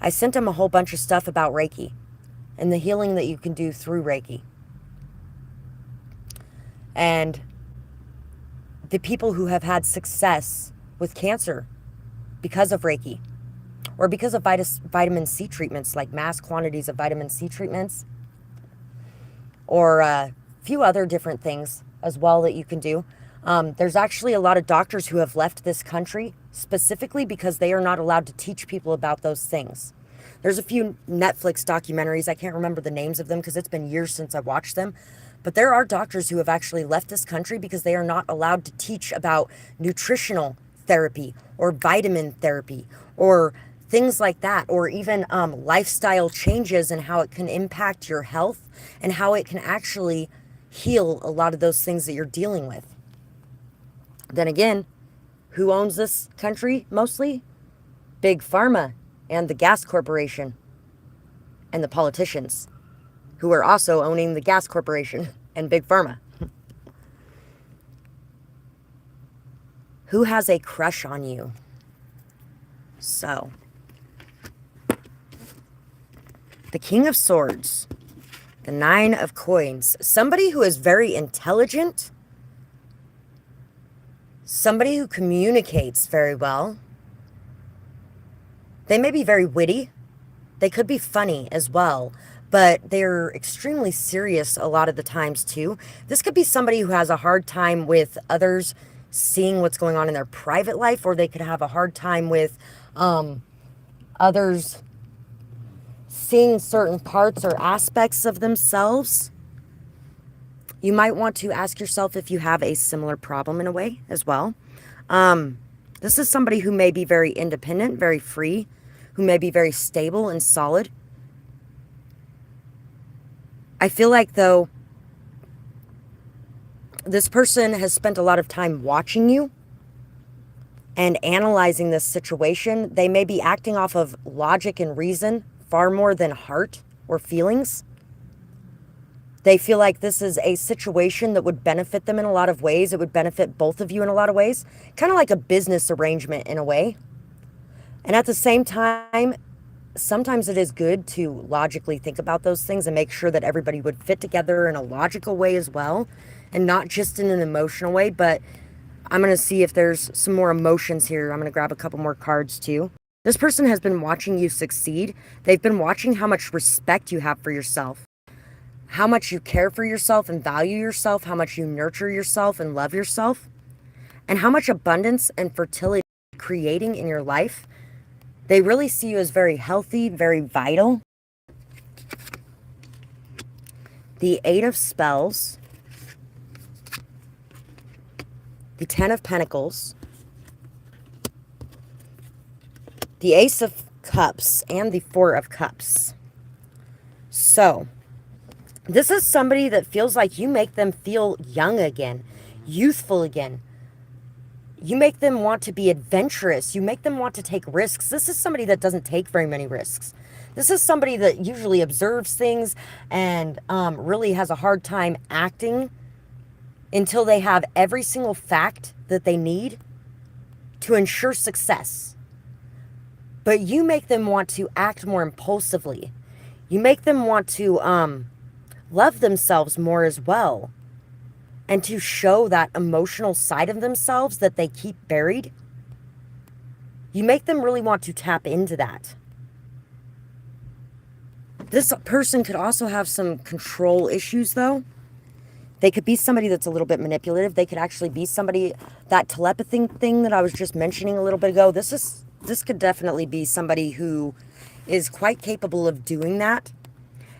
I sent him a whole bunch of stuff about Reiki and the healing that you can do through Reiki. And the people who have had success with cancer because of Reiki or because of vitamin C treatments, like mass quantities of vitamin C treatments, or a few other different things as well that you can do. There's actually a lot of doctors who have left this country specifically because they are not allowed to teach people about those things. There's a few Netflix documentaries. I can't remember the names of them because it's been years since I watched them. But there are doctors who have actually left this country because they are not allowed to teach about nutritional therapy or vitamin therapy or things like that, or even lifestyle changes and how it can impact your health and how it can actually heal a lot of those things that you're dealing with. Then again, who owns this country mostly? Big Pharma and the gas corporation and the politicians who are also owning the gas corporation and Big Pharma. Who has a crush on you? So, the King of Swords, the Nine of Coins, somebody who is very intelligent, somebody who communicates very well. They may be very witty. They could be funny as well, but they're extremely serious a lot of the times too. This could be somebody who has a hard time with others seeing what's going on in their private life, or they could have a hard time with others seeing certain parts or aspects of themselves. You might want to ask yourself if you have a similar problem in a way as well. This is somebody who may be very independent, very free, who may be very stable and solid. I feel like, though, this person has spent a lot of time watching you and analyzing this situation. They may be acting off of logic and reason far more than heart or feelings. They feel like this is a situation that would benefit them in a lot of ways. It would benefit both of you in a lot of ways. Kind of like a business arrangement in a way. And at the same time, sometimes it is good to logically think about those things and make sure that everybody would fit together in a logical way as well, and not just in an emotional way. But I'm going to see if there's some more emotions here. I'm going to grab a couple more cards too. This person has been watching you succeed. They've been watching how much respect you have for yourself, how much you care for yourself and value yourself, how much you nurture yourself and love yourself, and how much abundance and fertility you're creating in your life. They really see you as very healthy, very vital. The Eight of Spells, the Ten of Pentacles, the Ace of Cups, and the Four of Cups. So, this is somebody that feels like you make them feel young again, youthful again. You make them want to be adventurous. You make them want to take risks. This is somebody that doesn't take very many risks. This is somebody that usually observes things and really has a hard time acting until they have every single fact that they need to ensure success. But you make them want to act more impulsively. You make them want to love themselves more as well, and to show that emotional side of themselves that they keep buried. You make them really want to tap into that. This person could also have some control issues, though. They could be somebody that's a little bit manipulative. They could actually be somebody, that telepathy thing that I was just mentioning a little bit ago. This could definitely be somebody who is quite capable of doing that.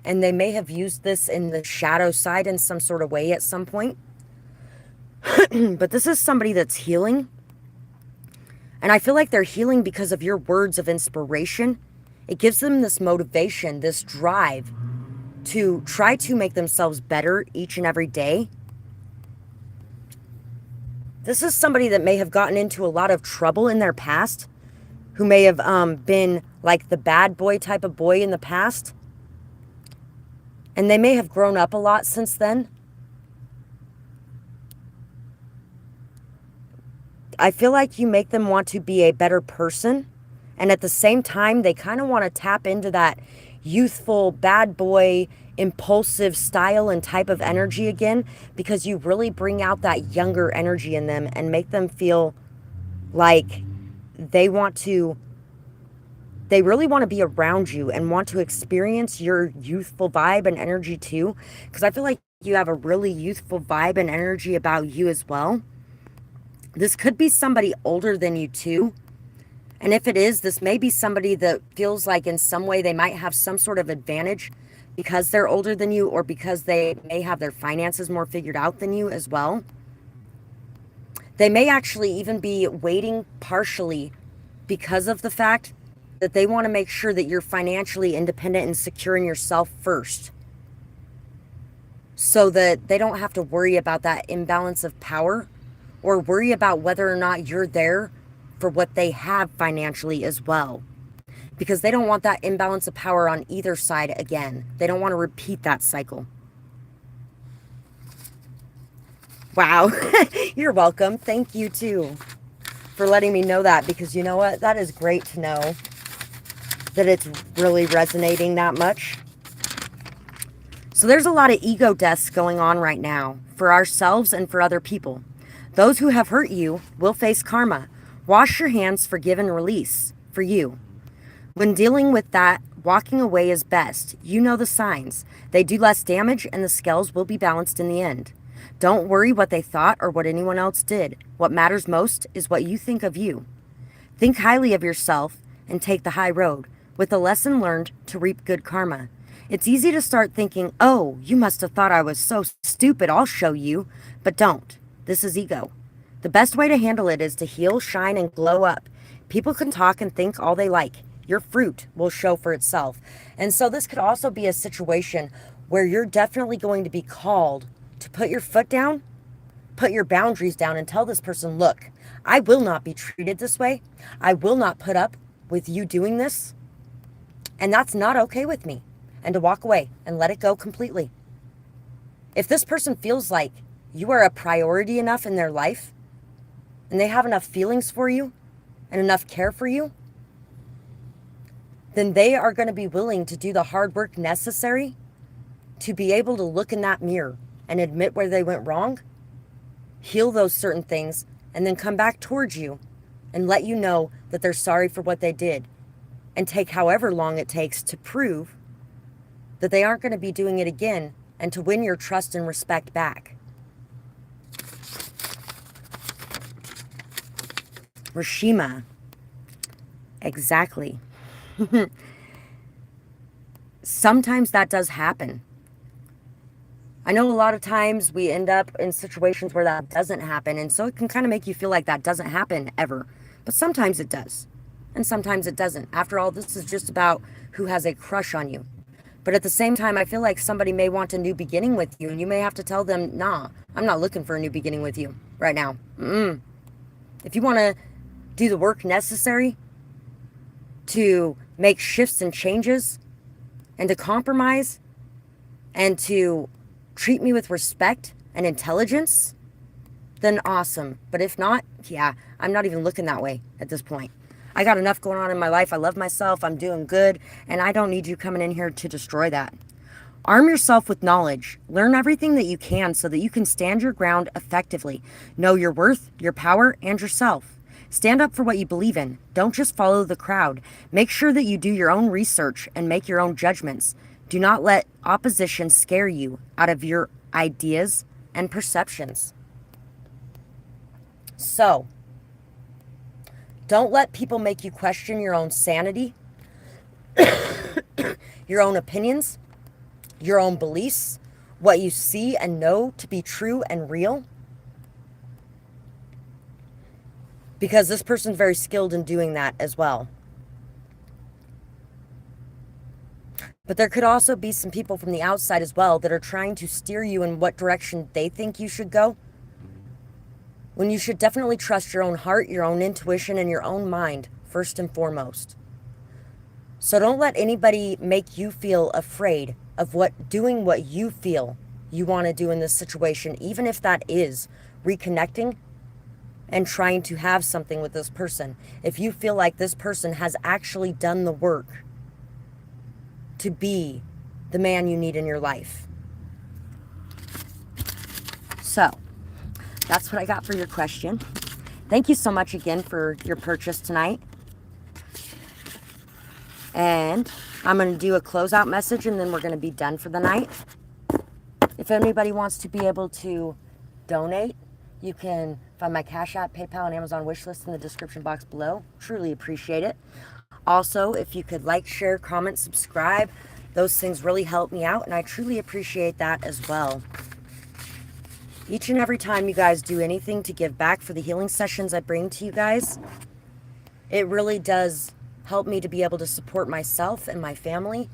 And they may have used this in the shadow side in some sort of way at some point. But this is somebody that's healing. And I feel like they're healing because of your words of inspiration. It gives them this motivation, this drive to try to make themselves better each and every day. This is somebody that may have gotten into a lot of trouble in their past, who may have been like the bad boy type of boy in the past. And they may have grown up a lot since then. I feel like you make them want to be a better person. And at the same time, they kind of want to tap into that youthful, bad boy, impulsive style and type of energy again, because you really bring out that younger energy in them and make them feel like they really want to be around you and want to experience your youthful vibe and energy too. Because I feel like you have a really youthful vibe and energy about you as well. This could be somebody older than you too. And if it is, this may be somebody that feels like in some way they might have some sort of advantage because they're older than you, or because they may have their finances more figured out than you as well. They may actually even be waiting partially because of the fact that they want to make sure that you're financially independent and secure in yourself first, so that they don't have to worry about that imbalance of power, or worry about whether or not you're there for what they have financially as well. Because they don't want that imbalance of power on either side again. They don't want to repeat that cycle. Wow. You're welcome. Thank you too for letting me know that, because you know what? That is great to know that it's really resonating that much. So there's a lot of ego deaths going on right now for ourselves and for other people. Those who have hurt you will face karma. Wash your hands, forgive and release for you. When dealing with that, walking away is best. You know the signs. They do less damage and the scales will be balanced in the end. Don't worry what they thought or what anyone else did. What matters most is what you think of you. Think highly of yourself and take the high road, with a lesson learned to reap good karma. It's easy to start thinking, oh, you must have thought I was so stupid, I'll show you. But don't. This is ego. The best way to handle it is to heal, shine, and glow up. People can talk and think all they like. Your fruit will show for itself. And so this could also be a situation where you're definitely going to be called to put your foot down, put your boundaries down, and tell this person, look, I will not be treated this way. I will not put up with you doing this. And that's not okay with me. And to walk away and let it go completely. If this person feels like you are a priority enough in their life, and they have enough feelings for you and enough care for you, then they are going to be willing to do the hard work necessary to be able to look in that mirror and admit where they went wrong, heal those certain things, and then come back towards you and let you know that they're sorry for what they did, and take however long it takes to prove that they aren't going to be doing it again, and to win your trust and respect back. Rashima. Exactly. Sometimes that does happen. I know a lot of times we end up in situations where that doesn't happen, and so it can kind of make you feel like that doesn't happen ever. But sometimes it does, and sometimes it doesn't. After all, this is just about who has a crush on you. But at the same time, I feel like somebody may want a new beginning with you, and you may have to tell them, nah, I'm not looking for a new beginning with you right now. If you want to do the work necessary to make shifts and changes, and to compromise, and to treat me with respect and intelligence, then awesome. But if not, yeah, I'm not even looking that way at this point. I got enough going on in my life. I love myself. I'm doing good. And I don't need you coming in here to destroy that. Arm yourself with knowledge. Learn everything that you can so that you can stand your ground effectively. Know your worth, your power, and yourself. Stand up for what you believe in. Don't just follow the crowd. Make sure that you do your own research and make your own judgments. Do not let opposition scare you out of your ideas and perceptions. So, don't let people make you question your own sanity, your own opinions, your own beliefs, what you see and know to be true and real. Because this person's very skilled in doing that as well. But there could also be some people from the outside as well that are trying to steer you in what direction they think you should go, when you should definitely trust your own heart, your own intuition, and your own mind first and foremost. So don't let anybody make you feel afraid of doing what you feel you want to do in this situation, even if that is reconnecting and trying to have something with this person. If you feel like this person has actually done the work to be the man you need in your life. So, that's what I got for your question. Thank you so much again for your purchase tonight. And I'm going to do a closeout message, and then we're going to be done for the night. If anybody wants to be able to donate You can find my Cash App, PayPal, and Amazon wish list in the description box below. Truly appreciate it. Also, if you could like, share, comment, subscribe, those things really help me out, and I truly appreciate that as well. Each and every time you guys do anything to give back for the healing sessions I bring to you guys, it really does help me to be able to support myself and my family,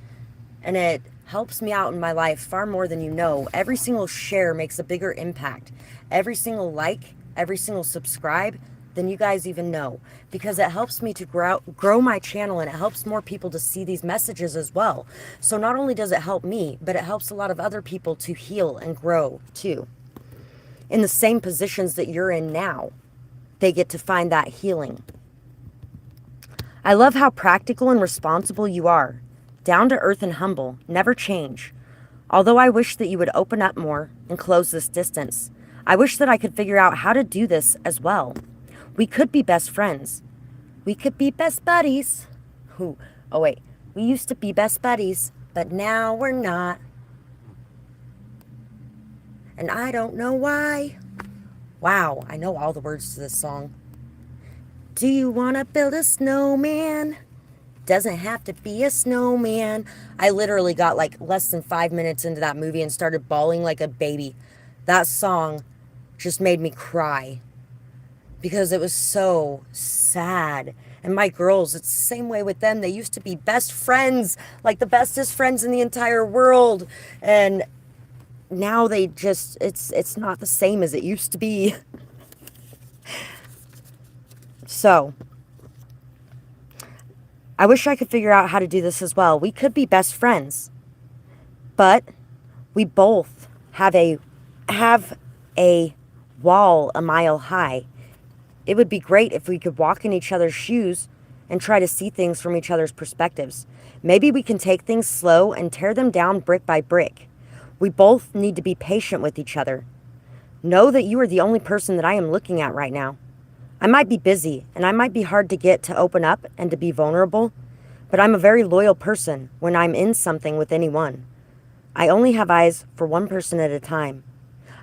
and it helps me out in my life far more than you know. Every single share makes a bigger impact. Every single like, every single subscribe than you guys even know, because it helps me to grow my channel, and it helps more people to see these messages as well. So not only does it help me, but it helps a lot of other people to heal and grow too. In the same positions that you're in now, they get to find that healing. I love how practical and responsible you are. Down to earth and humble, never change. Although I wish that you would open up more and close this distance. I wish that I could figure out how to do this as well. We could be best friends. We could be best buddies. Oh wait, we used to be best buddies, but now we're not. And I don't know why. Wow, I know all the words to this song. Do you want to build a snowman? Doesn't have to be a snowman. I literally got like less than 5 minutes into that movie and started bawling like a baby. That song just made me cry because it was so sad. And my girls, it's the same way with them. They used to be best friends, like the bestest friends in the entire world. And now they just, it's not the same as it used to be. So, I wish I could figure out how to do this as well. We could be best friends, but we both have a wall a mile high. It would be great if we could walk in each other's shoes and try to see things from each other's perspectives. Maybe we can take things slow and tear them down brick by brick. We both need to be patient with each other. Know that you are the only person that I am looking at right now. I might be busy, and I might be hard to get to open up and to be vulnerable, but I'm a very loyal person when I'm in something with anyone. I only have eyes for one person at a time.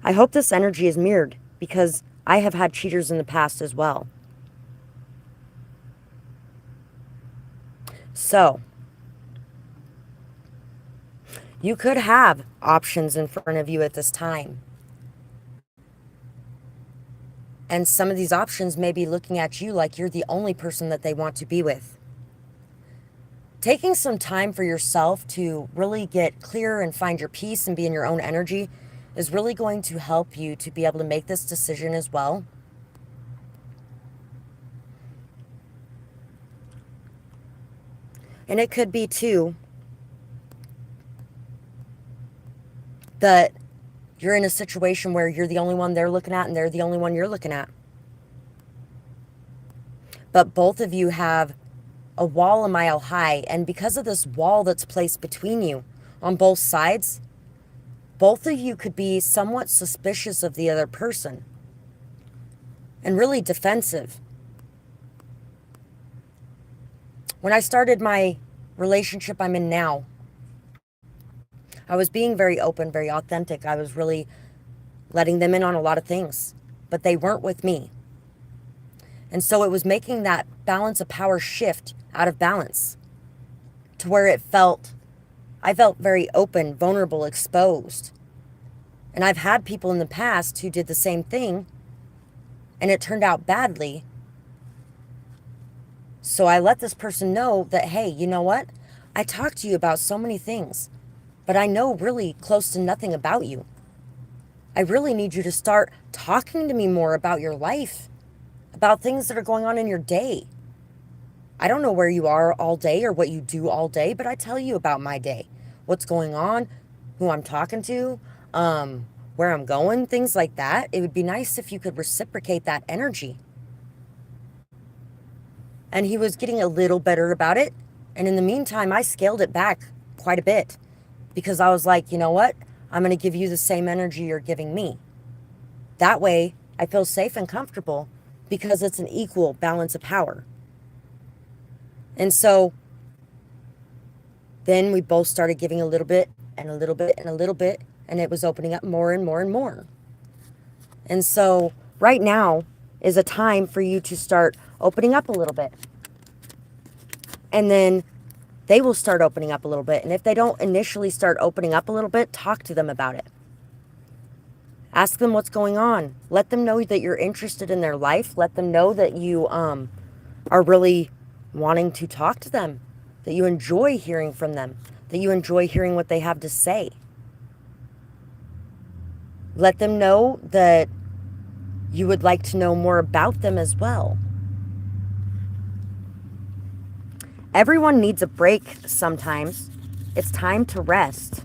I hope this energy is mirrored, because I have had cheaters in the past as well. So, you could have options in front of you at this time. And some of these options may be looking at you like you're the only person that they want to be with. Taking some time for yourself to really get clear and find your peace and be in your own energy is really going to help you to be able to make this decision as well. And it could be too that you're in a situation where you're the only one they're looking at and they're the only one you're looking at. But both of you have a wall a mile high, and because of this wall that's placed between you on both sides, both of you could be somewhat suspicious of the other person and really defensive. When I started my relationship I'm in now, I was being very open, very authentic. I was really letting them in on a lot of things, but they weren't with me. And so it was making that balance of power shift out of balance to where I felt very open, vulnerable, exposed. And I've had people in the past who did the same thing, and it turned out badly. So I let this person know that, hey, you know what? I talked to you about so many things, but I know really close to nothing about you. I really need you to start talking to me more about your life, about things that are going on in your day. I don't know where you are all day or what you do all day, but I tell you about my day, what's going on, who I'm talking to, where I'm going, things like that. It would be nice if you could reciprocate that energy. And he was getting a little better about it. And in the meantime, I scaled it back quite a bit because I was like, you know what? I'm going to give you the same energy you're giving me. That way, I feel safe and comfortable because it's an equal balance of power. And so then we both started giving a little bit and a little bit and a little bit, and it was opening up more and more and more. And so right now is a time for you to start opening up a little bit. And then they will start opening up a little bit. And if they don't initially start opening up a little bit, talk to them about it. Ask them what's going on. Let them know that you're interested in their life. Let them know that you are really wanting to talk to them, that you enjoy hearing from them, that you enjoy hearing what they have to say. Let them know that you would like to know more about them as well. Everyone needs a break sometimes. It's time to rest.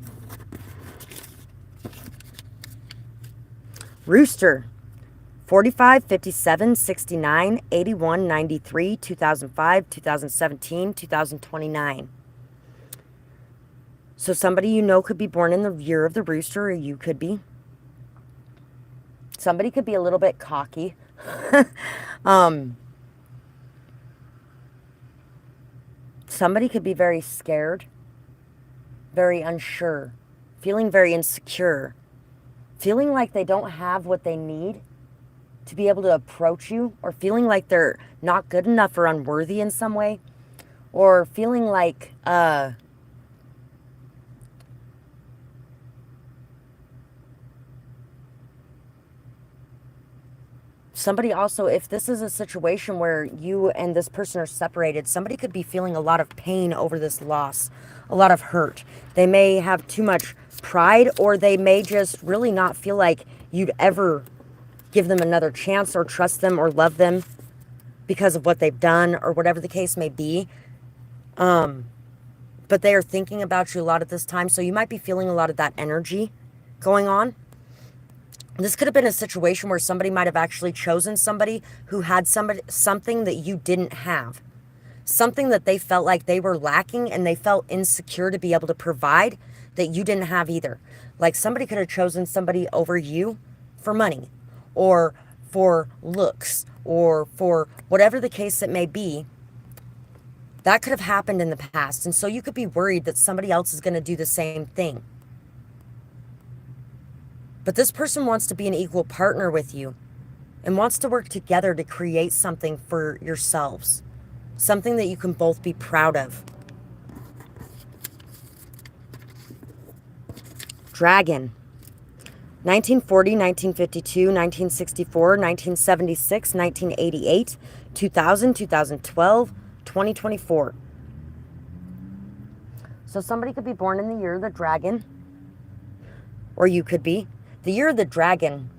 Rooster, 45, 57, 69, 81, 93, 2005, 2017, 2029. So somebody you know could be born in the year of the rooster, or you could be. Somebody could be a little bit cocky. Somebody could be very scared, very unsure, feeling very insecure, feeling like they don't have what they need to be able to approach you, or feeling like they're not good enough or unworthy in some way, or feeling like somebody also, if this is a situation where you and this person are separated, somebody could be feeling a lot of pain over this loss, a lot of hurt. They may have too much pride, or they may just really not feel like you'd ever give them another chance or trust them or love them because of what they've done or whatever the case may be. But they are thinking about you a lot at this time, so you might be feeling a lot of that energy going on. This could have been a situation where somebody might have actually chosen somebody who had something that you didn't have. Something that they felt like they were lacking, and they felt insecure to be able to provide that you didn't have either. Like somebody could have chosen somebody over you for money, or for looks, or for whatever the case it may be. That could have happened in the past. And so you could be worried that somebody else is going to do the same thing. But this person wants to be an equal partner with you and wants to work together to create something for yourselves. Something that you can both be proud of. Dragon. 1940, 1952, 1964, 1976, 1988, 2000, 2012, 2024. So somebody could be born in the year of the dragon, or you could be. The year of the dragon.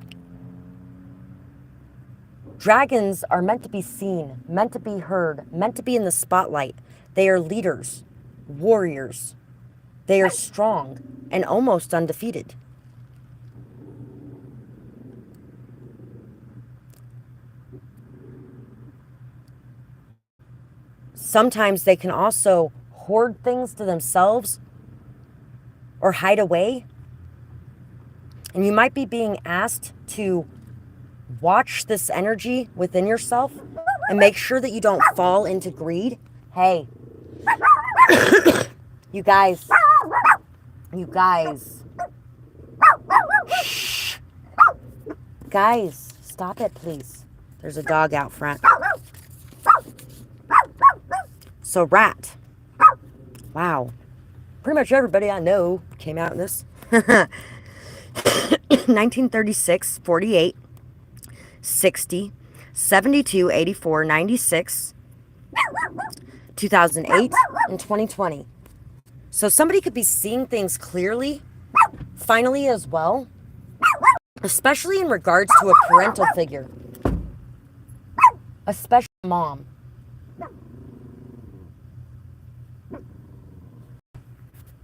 Dragons are meant to be seen, meant to be heard, meant to be in the spotlight. They are leaders, warriors. They are strong and almost undefeated. Sometimes they can also hoard things to themselves or hide away. And you might be being asked to watch this energy within yourself and make sure that you don't fall into greed. Hey, you guys, shh. Guys, stop it, please. There's a dog out front. So rat. Wow. Pretty much everybody I know came out in this. 1936, 48, 60, 72, 84, 96, 2008, and 2020. So somebody could be seeing things clearly, finally as well, especially in regards to a parental figure, especially mom.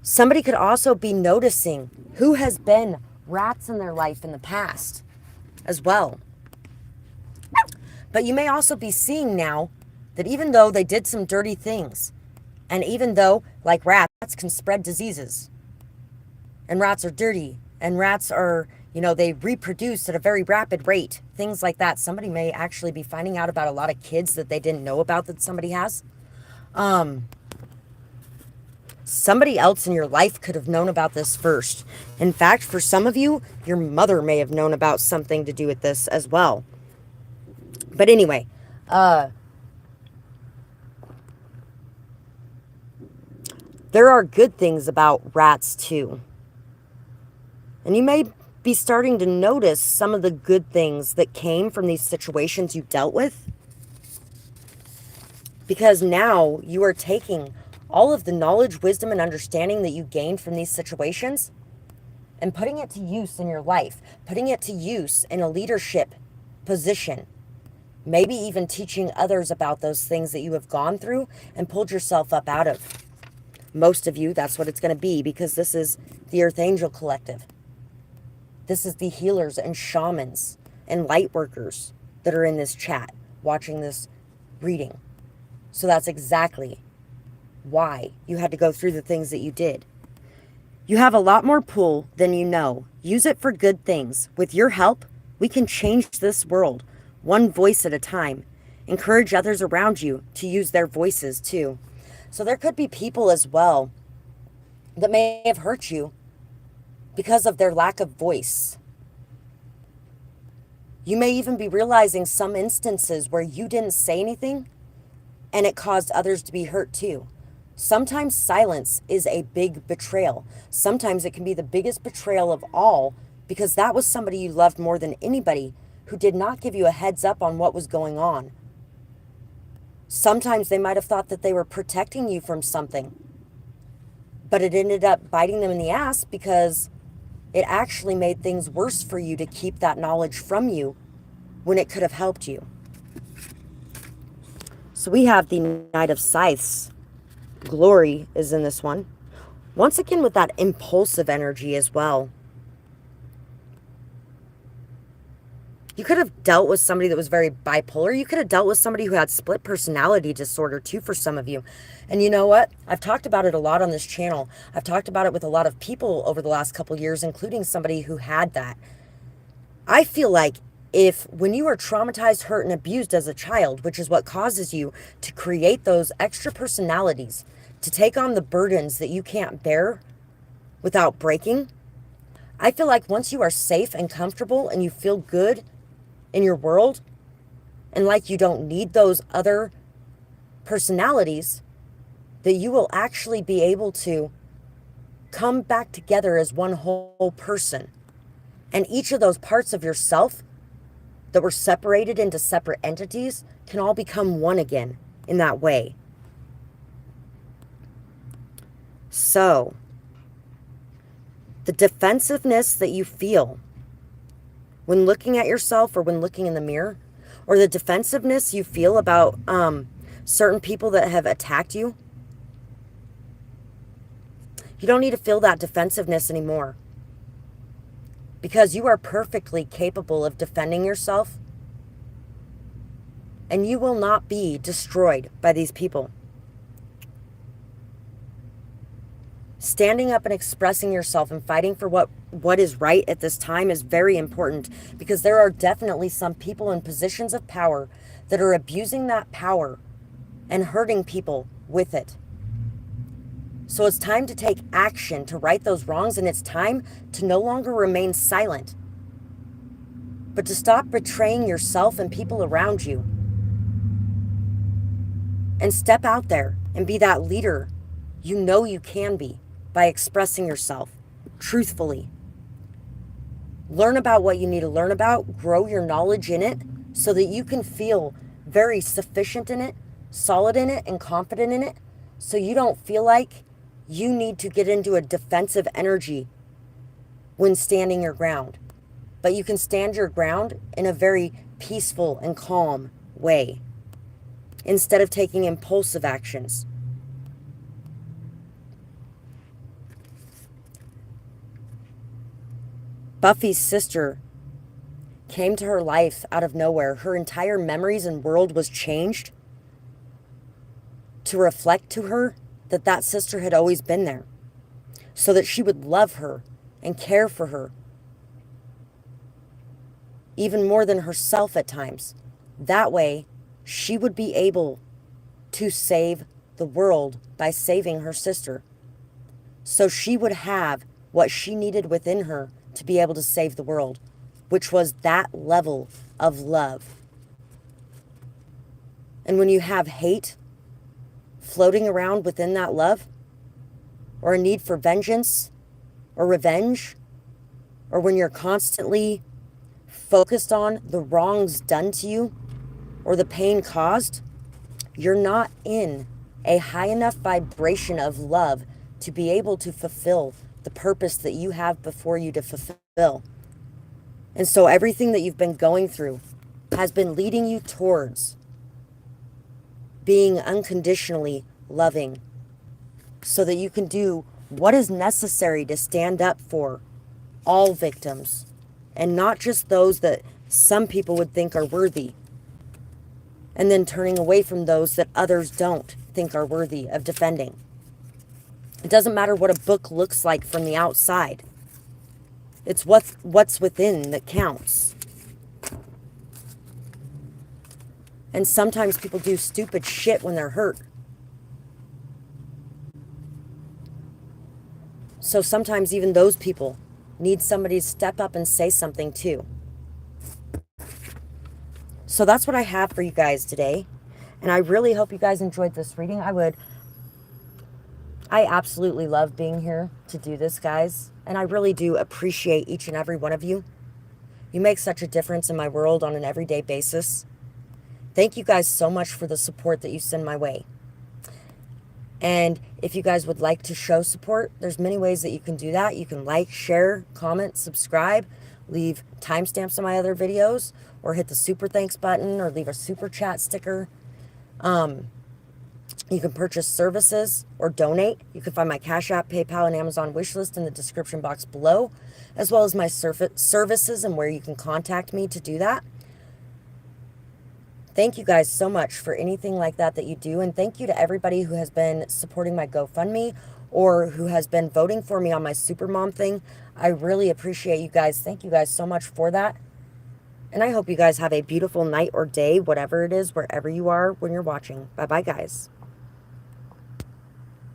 Somebody could also be noticing who has been rats in their life in the past as well. But you may also be seeing now that even though they did some dirty things, and even though, like rats can spread diseases, and rats are dirty, and rats are, they reproduce at a very rapid rate, things like that, somebody may actually be finding out about a lot of kids that they didn't know about that somebody has. Somebody else in your life could have known about this first. In fact, for some of you, your mother may have known about something to do with this as well. But anyway, there are good things about rats too. And you may be starting to notice some of the good things that came from these situations you dealt with. Because now you are taking all of the knowledge, wisdom, and understanding that you gained from these situations and putting it to use in your life, putting it to use in a leadership position, maybe even teaching others about those things that you have gone through and pulled yourself up out of. Most of you, that's what it's going to be, because this is the Earth Angel Collective. This is the healers and shamans and light workers that are in this chat watching this reading. So that's exactly why you had to go through the things that you did. You have a lot more pull than you know. Use it for good things. With your help, we can change this world, one voice at a time. Encourage others around you to use their voices too. So there could be people as well that may have hurt you because of their lack of voice. You may even be realizing some instances where you didn't say anything and it caused others to be hurt too. Sometimes silence is a big betrayal. Sometimes it can be the biggest betrayal of all, because that was somebody you loved more than anybody who did not give you a heads up on what was going on. Sometimes they might have thought that they were protecting you from something, but it ended up biting them in the ass, because it actually made things worse for you to keep that knowledge from you when it could have helped you. So we have the Knight of Scythes. Glory is in this one. Once again with that impulsive energy as well. You could have dealt with somebody that was very bipolar. You could have dealt with somebody who had split personality disorder too for some of you. And you know what? I've talked about it a lot on this channel. I've talked about it with a lot of people over the last couple years, including somebody who had that. I feel like when you are traumatized, hurt, and abused as a child, which is what causes you to create those extra personalities, to take on the burdens that you can't bear without breaking, I feel like once you are safe and comfortable and you feel good in your world, and like you don't need those other personalities, that you will actually be able to come back together as one whole person. And each of those parts of yourself that were separated into separate entities can all become one again in that way. So, the defensiveness that you feel when looking at yourself or when looking in the mirror, or the defensiveness you feel about certain people that have attacked you, you don't need to feel that defensiveness anymore, because you are perfectly capable of defending yourself, and you will not be destroyed by these people. Standing up and expressing yourself and fighting for what is right at this time is very important, because there are definitely some people in positions of power that are abusing that power and hurting people with it. So it's time to take action to right those wrongs, and it's time to no longer remain silent, but to stop betraying yourself and people around you, and step out there and be that leader you know you can be by expressing yourself truthfully. Learn about what you need to learn about, grow your knowledge in it so that you can feel very sufficient in it, solid in it, and confident in it, so you don't feel like you need to get into a defensive energy when standing your ground. But you can stand your ground in a very peaceful and calm way instead of taking impulsive actions. Buffy's sister came to her life out of nowhere. Her entire memories and world was changed to reflect to her that sister had always been there, so that she would love her and care for her even more than herself at times. That way, she would be able to save the world by saving her sister. So she would have what she needed within her to be able to save the world, which was that level of love. And when you have hate floating around within that love, or a need for vengeance or revenge, or when you're constantly focused on the wrongs done to you or the pain caused, you're not in a high enough vibration of love to be able to fulfill the purpose that you have before you to fulfill. And so everything that you've been going through has been leading you towards being unconditionally loving so that you can do what is necessary to stand up for all victims and not just those that some people would think are worthy, and then turning away from those that others don't think are worthy of defending. It doesn't matter what a book looks like from the outside. It's what's within that counts. And sometimes people do stupid shit when they're hurt. So sometimes even those people need somebody to step up and say something too. So that's what I have for you guys today. And I really hope you guys enjoyed this reading. I absolutely love being here to do this, guys. And I really do appreciate each and every one of you. You make such a difference in my world on an everyday basis. Thank you guys so much for the support that you send my way. And if you guys would like to show support, there's many ways that you can do that. You can like, share, comment, subscribe, leave timestamps on my other videos, or hit the super thanks button, or leave a super chat sticker. You can purchase services or donate. You can find my Cash App, PayPal, and Amazon wishlist in the description box below, as well as my services and where you can contact me to do that. Thank you guys so much for anything like that you do. And thank you to everybody who has been supporting my GoFundMe or who has been voting for me on my Supermom thing. I really appreciate you guys. Thank you guys so much for that. And I hope you guys have a beautiful night or day, whatever it is, wherever you are when you're watching. Bye-bye, guys.